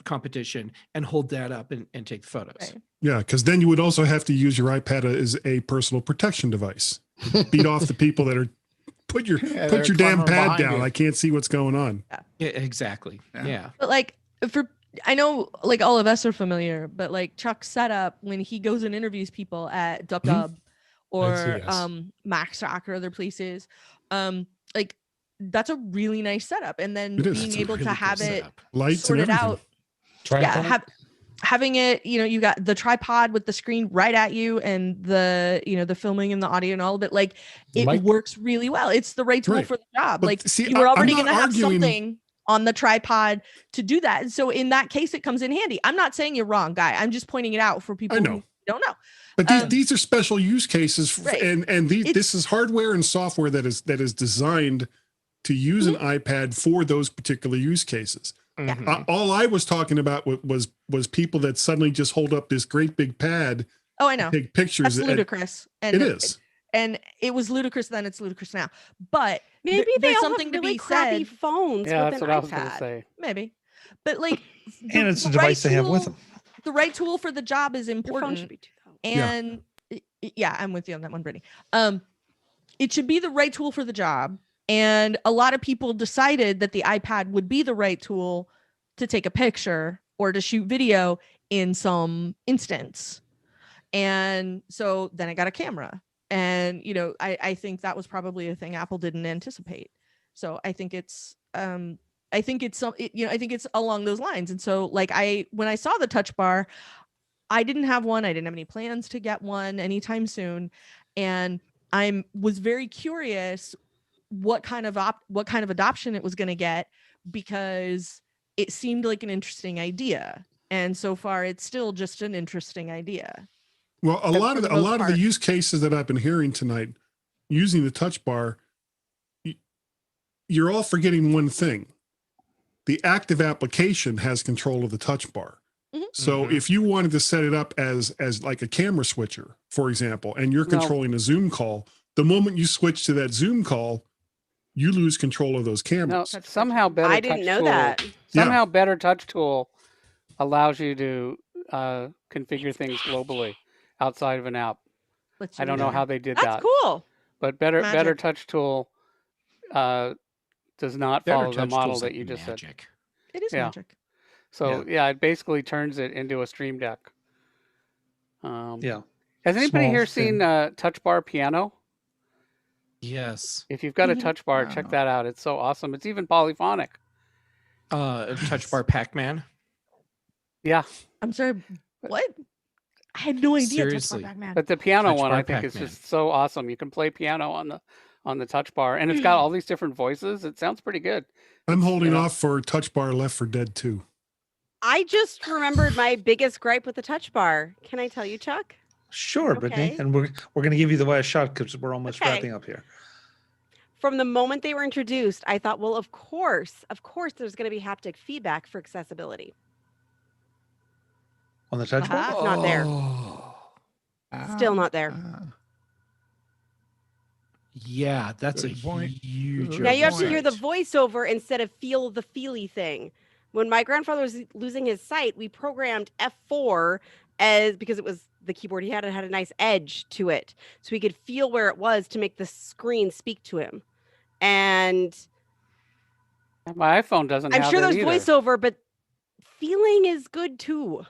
competition and hold that up and take photos. Right. Yeah, because then you would also have to use your iPad as a personal protection device. Beat off the people that are put your Yeah, they're damn clamoring pad behind down. you. I can't see what's going on. Yeah, exactly. Yeah. Yeah. But like I know like all of us are familiar, but like Chuck's setup when he goes and interviews people at Dub Dub or CES. MacStock or other places, like that's a really nice setup. And then It is. being It's a able really to cool have it setup. Lights sorted and everything. out. Tripod? Yeah, having it, you got the tripod with the screen right at you and the the filming and the audio and all of it, like it Mic. works really well. It's the right tool Right. for the job. But Like see, you were I'm already not going to have arguing- something on the tripod to do that. And so in that case, it comes in handy. I'm not saying you're wrong, Guy. I'm just pointing it out for people know. who don't know. But these are special use cases, Right. and this is hardware and software that is designed to use an iPad for those particular use cases. Mhm. All I was talking about was people that suddenly just hold up this great big pad, Oh, I know. take pictures. That's ludicrous. And It is. And it was ludicrous then, it's ludicrous now. But Maybe they there's all something have to really be crappy said. phones Yeah, with that's an what I was going to iPad. say. Maybe. But like And it's a the device right they have with tool- them. The right tool for the job is Your phone important. should be 2000. And yeah, I'm with you on that one, Brittany. It should be the right tool for the job. And a lot of people decided that the iPad would be the right tool to take a picture or to shoot video in some instance. And so then I got a camera. And I think that was probably a thing Apple didn't anticipate. So I think it's I think it's along those lines. And so like when I saw the touch bar, I didn't have one. I didn't have any plans to get one anytime soon. And I was very curious what kind of adoption it was going to get, because it seemed like an interesting idea. And so far it's still just an interesting idea. Well, a lot for of the most the part. use cases that I've been hearing tonight, using the touch bar, you're all forgetting one thing: the active application has control of the touch bar. Mhm. So Mhm. if you wanted to set it up as like a camera switcher, for example, and you're No. controlling a Zoom call, the moment you switch to that Zoom call, you lose control of those No, cameras. somehow better. I didn't touch know tool, that. Somehow better touch tool allows you to configure things globally outside of an app. Let's I don't use know it. how they did That's that, cool. but better Magic. touch tool does not Better follow the touch model tools that like you just said. magic. It is Yeah. magic. So yeah, it basically turns it into a Stream Deck. Yeah. Has anybody Small, here thin. seen Touch Bar Piano? Yes. If you've got a Mhm. Touch Bar, I check know. that out. It's so awesome. It's even polyphonic. Touch bar Pac-Man. Yeah, I'm sorry. What? I had no idea. Seriously. Touch Bar Pac-Man. but the piano Touch one Bar I think is Pac-Man. just so awesome. You can play piano on on the touch bar, and it's got all these different voices. It sounds pretty good. I'm holding Yeah. off for Touch Bar Left 4 Dead 2. I just remembered my biggest gripe with the touch bar. Can I tell you, Chuck? Sure, Brittany. Okay. And we're going to give you the last shot because we're almost Okay. wrapping up here. From the moment they were introduced, I thought, well, of course, there's going to be haptic feedback for accessibility. On the touch bar? It's not there. Still not there. Yeah, that's a Good point. huge. Now you have to hear the point. voiceover instead of feel the feely thing. When my grandfather was losing his sight, we programmed F4 because it was the keyboard he had. It had a nice edge to it, so he could feel where it was to make the screen speak to him. And My iPhone doesn't I'm have sure it there's either. voiceover, but feeling is good too.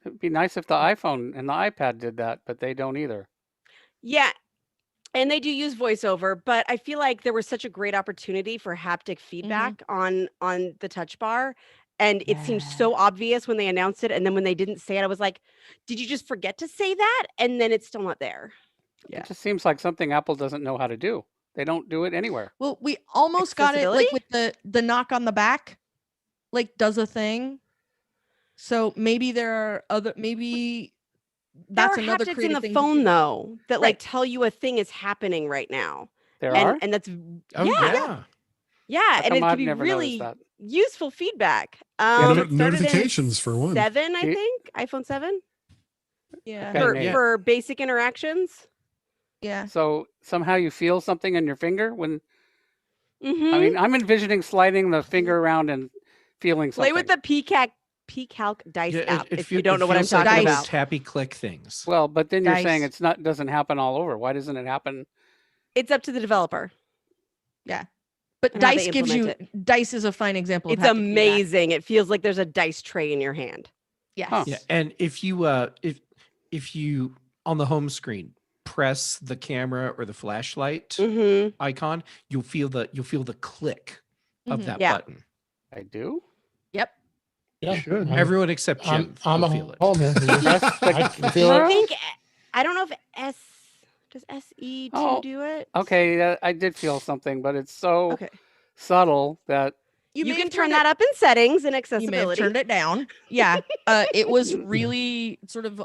It'd be nice if the iPhone and the iPad did that, but they don't either. Yeah. And they do use voiceover, but I feel like there was such a great opportunity for haptic feedback on the touch bar. And it seemed so obvious when they announced it. And then when they didn't say it, I was like, did you just forget to say that? And then it's still not there. Yeah. It just seems like something Apple doesn't know how to do. They don't do it anywhere. Well, we almost got it like Accessibility? with the knock on the back, like does a thing. So maybe there are other, maybe that's there are another haptics in creative the thing to phone do. though that Right. like tell you a thing is happening right now. There are. And that's Oh yeah. Yeah. How And it come I've could be never really noticed that? useful feedback. Yeah, It started in notifications for one. 7, I Do you- think. iPhone 7 Yeah. Okay. for, Yeah. for basic interactions. Yeah. So somehow you feel something in your finger when Mm-hmm. I mean I'm envisioning sliding the finger around and feeling something. Play with the PCalc dice Yeah, app if you it don't know what I'm feels like talking those about. Tappy click things. Well, but then you're saying Dice. it's not doesn't happen all over. Why doesn't it happen? It's up to the developer. But And how they Dice gives you implement Dice is a fine example. It's of haptic feedback. amazing. It feels like there's a dice tray in your hand. Yes. Huh. Yeah, and if you on the home screen press the camera or the flashlight Mm-hmm. icon, you'll feel the click of Mhm. that Yeah. button. I do. Yep. Yeah. Should. I'm- Everyone except Jim I'm will a feel it. home here. That's the I can feel I it. think I don't know if does SE2 Oh, do it? Okay, I did feel something, but it's so Okay. subtle that You may can have turn turned that up in settings and You may have accessibility. turned it down. Yeah. It was really sort of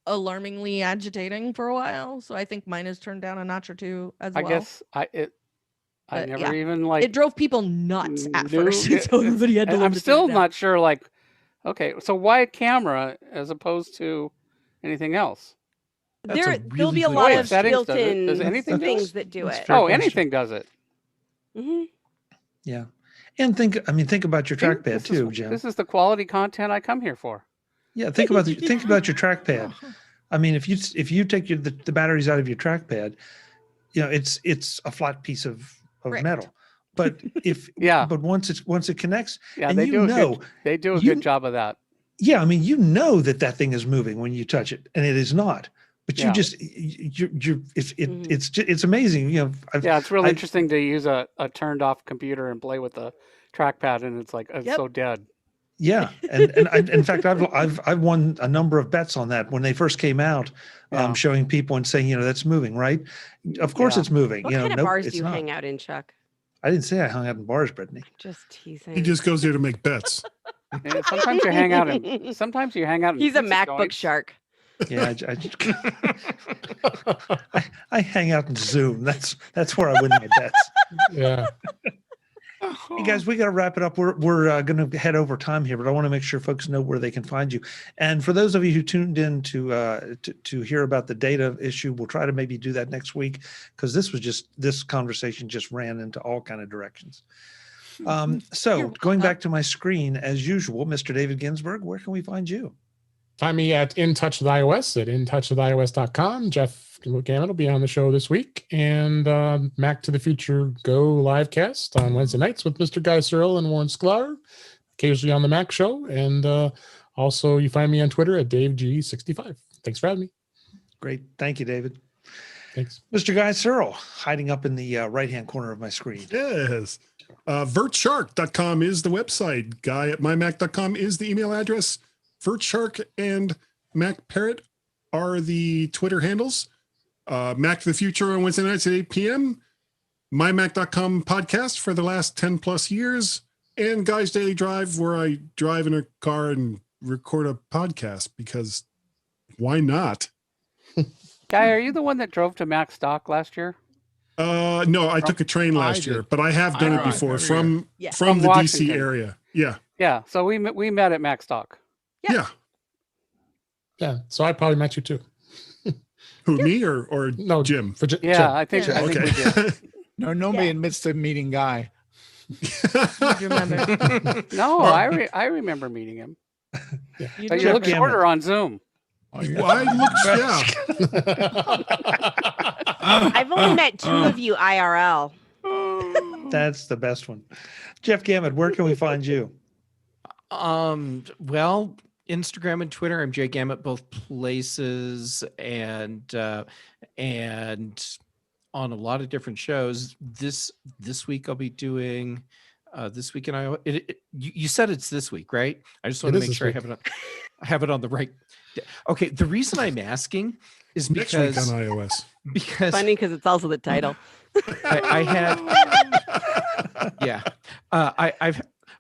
alarmingly agitating for a while. So I think mine is turned down a notch or two as I well. guess I But, never yeah. even like It drove people nuts at knew first. it- So everybody had to and learn I'm to turn still it down. not sure like okay, so why a camera as opposed to anything else? That's a There'll really be a good lot question. of Settings does it. built-in Does anything do things it? that do That's it. fair Oh, question. anything does it. hmm Yeah. And think about your See, trackpad this too, is, Jim. This is the quality content I come here for. Yeah, think about your trackpad. I mean, if you take the batteries out of your trackpad, you know, it's a flat piece of Right. metal. But Yeah. but once it connects, Yeah, and they you do know, they do a you- good job of that. yeah, I mean, you know that thing is moving when you touch it, and it is not. But you Yeah. just it's amazing. You know, Yeah, it's really I- interesting to use a turned off computer and play with the trackpad, and it's like it's Yep. so dead. Yeah, and in fact, I've won a number of bets on that when they first came out, Yeah. showing people and saying, you know, that's moving, right? Of course, Yeah. it's moving. What You know, kind of nope, bars it's do you not. hang out in, Chuck? I didn't say I hung out in bars, Brittany. Just teasing. He just goes there to make bets. And sometimes you hang out in. He's a pizza MacBook joints. shark. Yeah, I hang out in Zoom. That's where I win my bets. Yeah. Hey guys, we got to wrap it up. We're going to head over time here, but I want to make sure folks know where they can find you. And for those of you who tuned in to hear about the data issue, we'll try to maybe do that next week because this conversation just ran into all kind of directions. So going back to my screen as usual, Mr. David Ginsberg, where can we find you? Find me at In Touch with iOS at intouchwithios.com. Jeff Gammon will be on the show this week. And Mac to the Future Go live cast on Wednesday nights with Mr. Guy Searle and Warren Sklar, occasionally on the Mac show. And also you find me on Twitter at DaveG65. Thanks for having me. Great. Thank you, David. Thanks. Mr. Guy Searle, hiding up in the right-hand corner of my screen. Yes. Vertshark.com is the website. Guy at mymac.com is the email address. Vertshark and Mac Parrot are the Twitter handles. Mac to the Future on Wednesday nights at 8 p.m. mymac.com podcast for the last 10 plus years, and Guy's Daily Drive, where I drive in a car and record a podcast because why not? Guy, are you the one that drove to Mac Stock last year? No, I took a train I last year, did. but I have done I it drive before every from Yeah. From the DC Washington. area. Yeah. Yeah. So we met at Mac Stock. Yeah. Yeah. Yeah. So I probably met you too. Who, me or No, Jim? For Yeah, Jim. I think Yeah. I think we did. Okay. No, nobody Yeah. admits to meeting Guy. You'd remember. No, I remember meeting him. You'd But you look Jeff remember. shorter on Zoom. Oh, yeah. I looked, yeah. I've only met 2 of you IRL. That's the best one. Jeff Gamet, where can we find you? Well, Instagram and Twitter, I'm Jay Gamet, both places, and on a lot of different shows. This week I'll be doing this week in Iowa. You said it's this week, right? I just want It to is make this sure week. I have it on the right. Okay, the reason I'm asking is Next week on because iOS. Funny because it's also the title. I had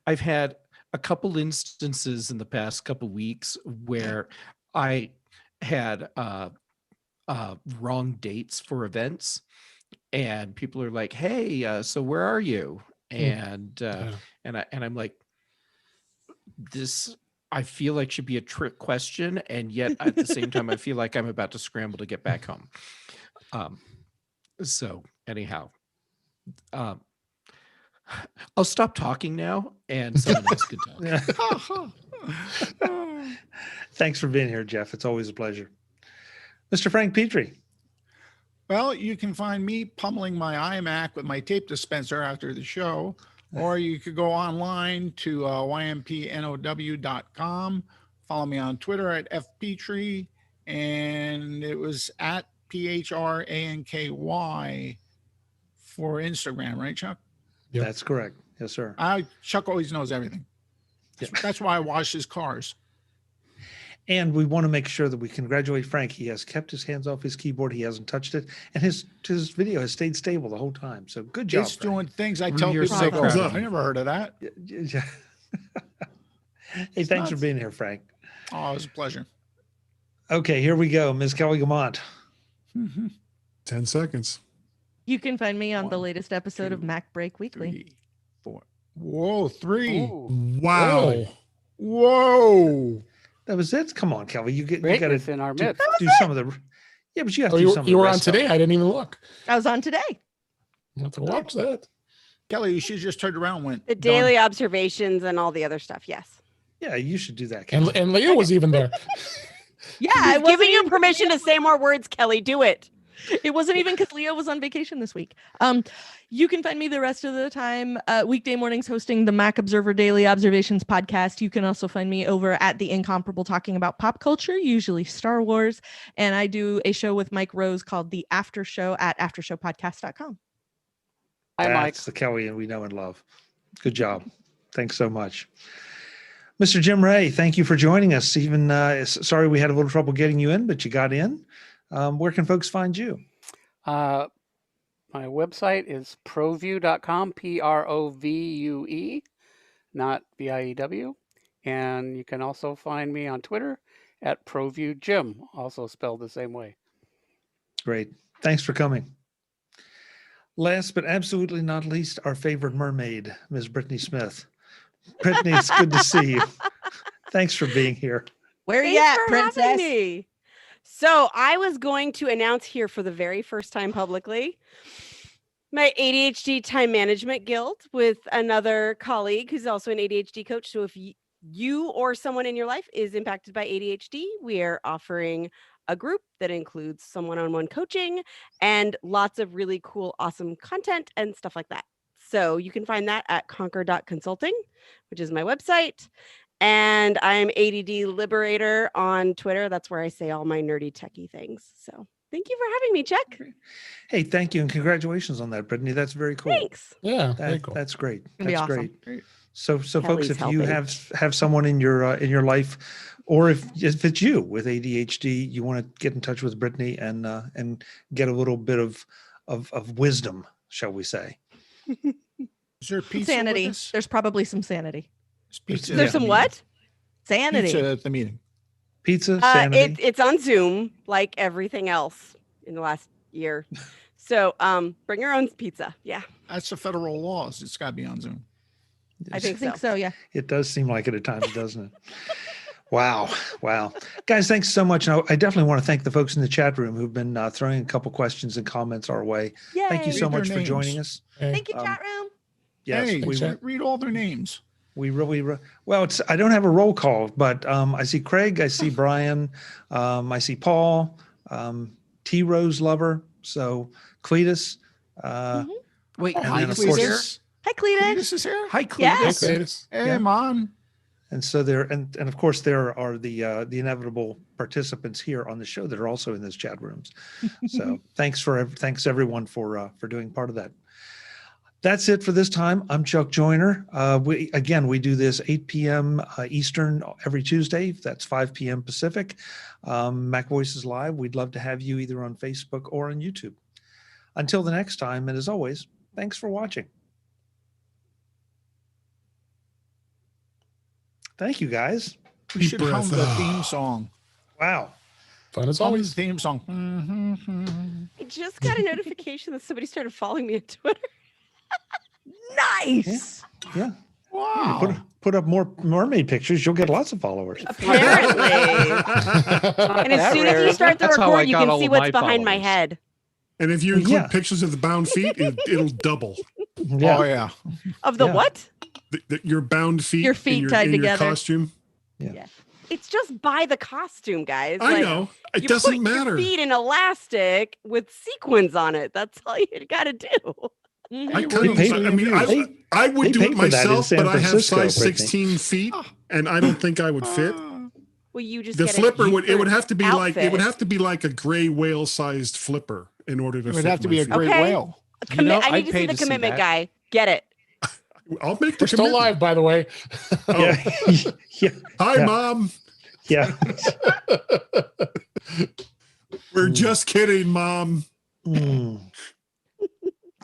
I've had a couple instances in the past couple weeks where I had wrong dates for events, and people are like, "Hey, so where are you?" And Yeah. and I'm like, this I feel like should be a trick question, and yet at the same time I feel like I'm about to scramble to get back home. So anyhow, I'll stop talking now, and someone else can talk. Yeah. Thanks for being here, Jeff. It's always a pleasure. Mr. Frank Petrie. Well, you can find me pummeling my iMac with my tape dispenser after the show, or you could go online to ympnow.com. Follow me on Twitter at fpetrie, and it was at PHRANKY for Instagram, right, Chuck? Yep. That's correct. Yes, sir. Chuck always knows everything. That's why I wash his cars. And we want to make sure that we congratulate Frank. He has kept his hands off his keyboard. He hasn't touched it. And his video has stayed stable the whole time. So good job. It's Frank. doing things I tell You're people, so they go, proud of I never heard of that. Yeah. Hey, thanks for nuts. being here, Frank. Oh, it was a pleasure. Okay, here we go. Ms. Kelly Gamont. 10 seconds. You can find me on the One, latest episode of 2, Mac Break Weekly. 3, 4. Whoa, 3. Ooh, Wow. Really? Whoa. That was it. Come on, Kelly. You got greatness to in our do, midst. do some of the. Yeah, but you have to Oh, do some of the you were on rest of today? it. I didn't even look. I was on today. I have to watch that. Kelly, you should have just turned around and went. The "Done." daily observations and all the other stuff. Yes. Yeah, you should do that. And Kelly. and Leah was even there. Yeah, I I'm wasn't giving you even- permission to say more words, Kelly. Do it. It wasn't even because Leo was on vacation this week. You can find me the rest of the time weekday mornings hosting the Mac Observer Daily Observations podcast. You can also find me over at The Incomparable talking about pop culture, usually Star Wars. And I do a show with Mike Rose called The After Show at aftershowpodcast.com. Hi, Mike. That's the Kelly we know and love. Good job. Thanks so much. Mr. Jim Ray, thank you for joining us. Even sorry we had a little trouble getting you in, but you got in. Where can folks find you? My website is provue.com, PROVUE, not VIEW. And you can also find me on Twitter at ProViewJim, also spelled the same way. Great. Thanks for coming. Last but absolutely not least, our favorite mermaid, Ms. Brittany Smith. Brittany, it's good to see you. Thanks for being here. Where you Thanks at, for having princess? me. So I was going to announce here for the very first time publicly my ADHD time management guild with another colleague who's also an ADHD coach. So if you or someone in your life is impacted by ADHD, we are offering a group that includes some one-on-one coaching and lots of really cool, awesome content and stuff like that. So you can find that at conquer.consulting, which is my website. And I'm ADD Liberator on Twitter. That's where I say all my nerdy techie things. So thank you for having me, Chuck. Hey, thank you and congratulations on that, Brittany. That's very cool. Thanks. Yeah, very cool. That's great. It'll be That's awesome. great. So folks, Kelly's if you helping. have someone in your life, or if it's you with ADHD, you want to get in touch with Brittany and get a little bit of wisdom shall we say? Is there pizza? Sanity. With this? There's probably some sanity. There's pizza. There's at the some meeting. what? Sanity. Pizza at the meeting. Pizza, sanity. It's on Zoom, like everything else in the last year. So bring your own pizza. Yeah, That's the federal laws. It's got to be on Zoom. I I think think so. so. Yeah. It does seem like it at times, doesn't it? Wow. Guys, thanks so much. And I definitely want to thank the folks in the chat room who've been throwing a couple questions and comments our way. Thank you Yay. so Read their much for names. joining us. Hey, Thank you, Um, chat room. Yes, Hey, we read all their names. really, well, I don't have a roll call, but I see Craig, I see Brian, I see Paul, T Rose Lover, so Cletus, Wait, And hi, then, of Cletus. course- Hi, Cletus. This is here. Hi, Cletus. Yes. hey, Cletus. Hey, Yeah. man. and so there, and of course there are the inevitable participants here on the show that are also in those chat rooms. So thanks everyone for doing part of that. That's it for this time. I'm Chuck Joyner. We do this 8 p.m. Eastern every Tuesday. That's 5 p.m. Pacific. MacVoices Live. We'd love to have you either on Facebook or on YouTube. Until the next time, and as always, thanks for watching. Thank you, guys. We Deep should hum breath. the theme song. Wow. Fun as Hum the always. theme song. I just got a notification that somebody started following me on Twitter. Nice. Yeah. Wow. Put up more mermaid pictures. You'll get lots of followers. Apparently. And as soon as you start the That's how I record, you got can all see of what's my behind my followers. head. And if you include Yeah. pictures of the bound feet, it'll double. Yeah. Oh yeah. Of the Yeah. what? Your bound feet. Your feet in tied in your together. costume. It's just by the costume, guys. I Like, know. It you doesn't put matter. Your feet in elastic with sequins on it. That's all you got to do. Mhm. I They kind of, paid- I mean, I would they do paid it for that in myself, San but I have Francisco, size Brittany. 16 feet, and I don't think I would fit. Well, you just The get flipper a would have to be like it would outfit. have to be like a gray whale sized flipper in order to. It would fit have to my be a feet. great Okay. whale. You know, I need I'd to pay see the to see commitment that. guy. Get it. I'll make the We're still commitment. live, by the way. Oh, Yeah. Yeah. hi, Yeah. Mom. Yeah. We're just kidding, Mom. Mm.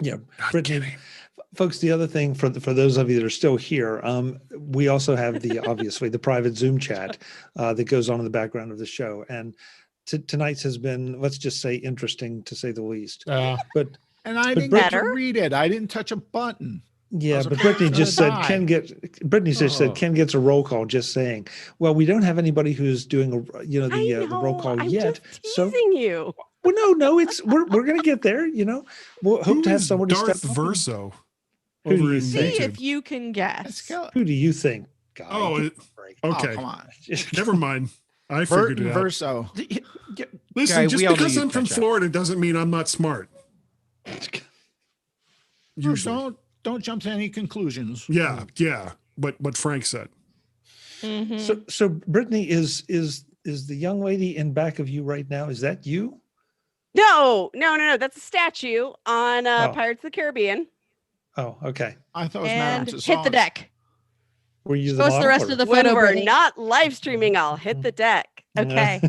Yeah. Not Brittany, kidding. folks, the other thing for those of you that are still here, we also have obviously the private Zoom chat that goes on in the background of the show. And tonight's has been, let's just say, interesting to say the least. But And I But didn't get to Better? read it. I didn't touch a button. yeah, was but afraid Brittany I was just gonna said die. Brittany just Oh. said Ken gets a roll call just saying. Well, we don't have anybody who's doing the roll call I'm yet. just So teasing you. well, no, it's we're gonna get there. We'll hope Who to have is somebody Darth step up. Verso Who do over you in See think? YouTube? if you can Let's guess. go. Who do you think, guy? Oh, Give it- me a break. Okay, Oh, come on. never mind. I Bert figured and it out. Verso. Listen, Guy, just we all know because you'd I'm from catch up. Florida doesn't mean I'm not smart. Usually. Don't jump to any conclusions. Yeah. What Frank said. Mhm. So Brittany is the young lady in back of you right now? Is that you? No. That's a statue on Oh. Pirates of the Caribbean. Oh, okay. I thought it was Madame And hit Tussauds. the deck. Were you Show us the model rest or- of the When photo. we're Brittany. not live streaming, I'll hit the deck. Okay.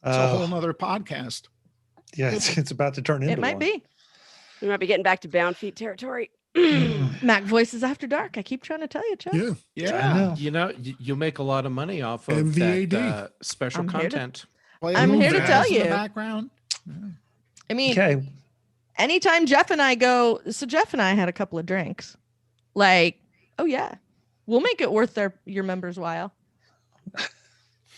It's a whole Uh, nother podcast. yeah, it's about to turn into It might one. be. We might be getting back to bound feet territory. MacVoices After Dark. I keep trying to tell you, Chuck. Yeah. I Yeah. know. You know, you'll make a lot of money off of MVAD. that special I'm here to- content. Play I'm a here to jazz tell in the you. background. I mean, Okay. anytime Jeff and I go, so Jeff and I had a couple of drinks. Like, oh yeah, we'll make it worth your members' while.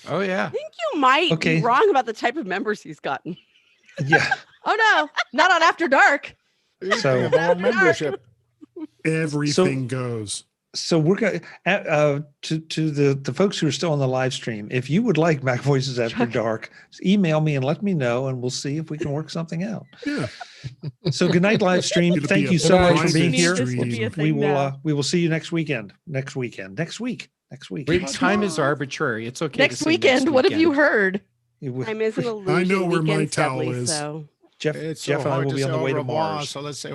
Oh yeah. I think you might Okay. be wrong about the type of members he's gotten. Yeah. Oh no, not on After Dark. So- So the membership. Everything goes. So we're going to the folks who are still on the live stream. If you would like MacVoices After Chuck. Dark, email me and let me know, and we'll see if we can work something out. Yeah. So good night, live stream. It'll Thank be a you so much for private being Needs here. this to be a stream. We will see you next week. Next week. Wait, time is arbitrary. It's okay. Next to say weekend, what have you weekend. heard? Time is an illusion. I know where my weekends, towel doubly is. So. Jeff It's and so I hard will to be say on the way au to revoir, Mars. so let's say au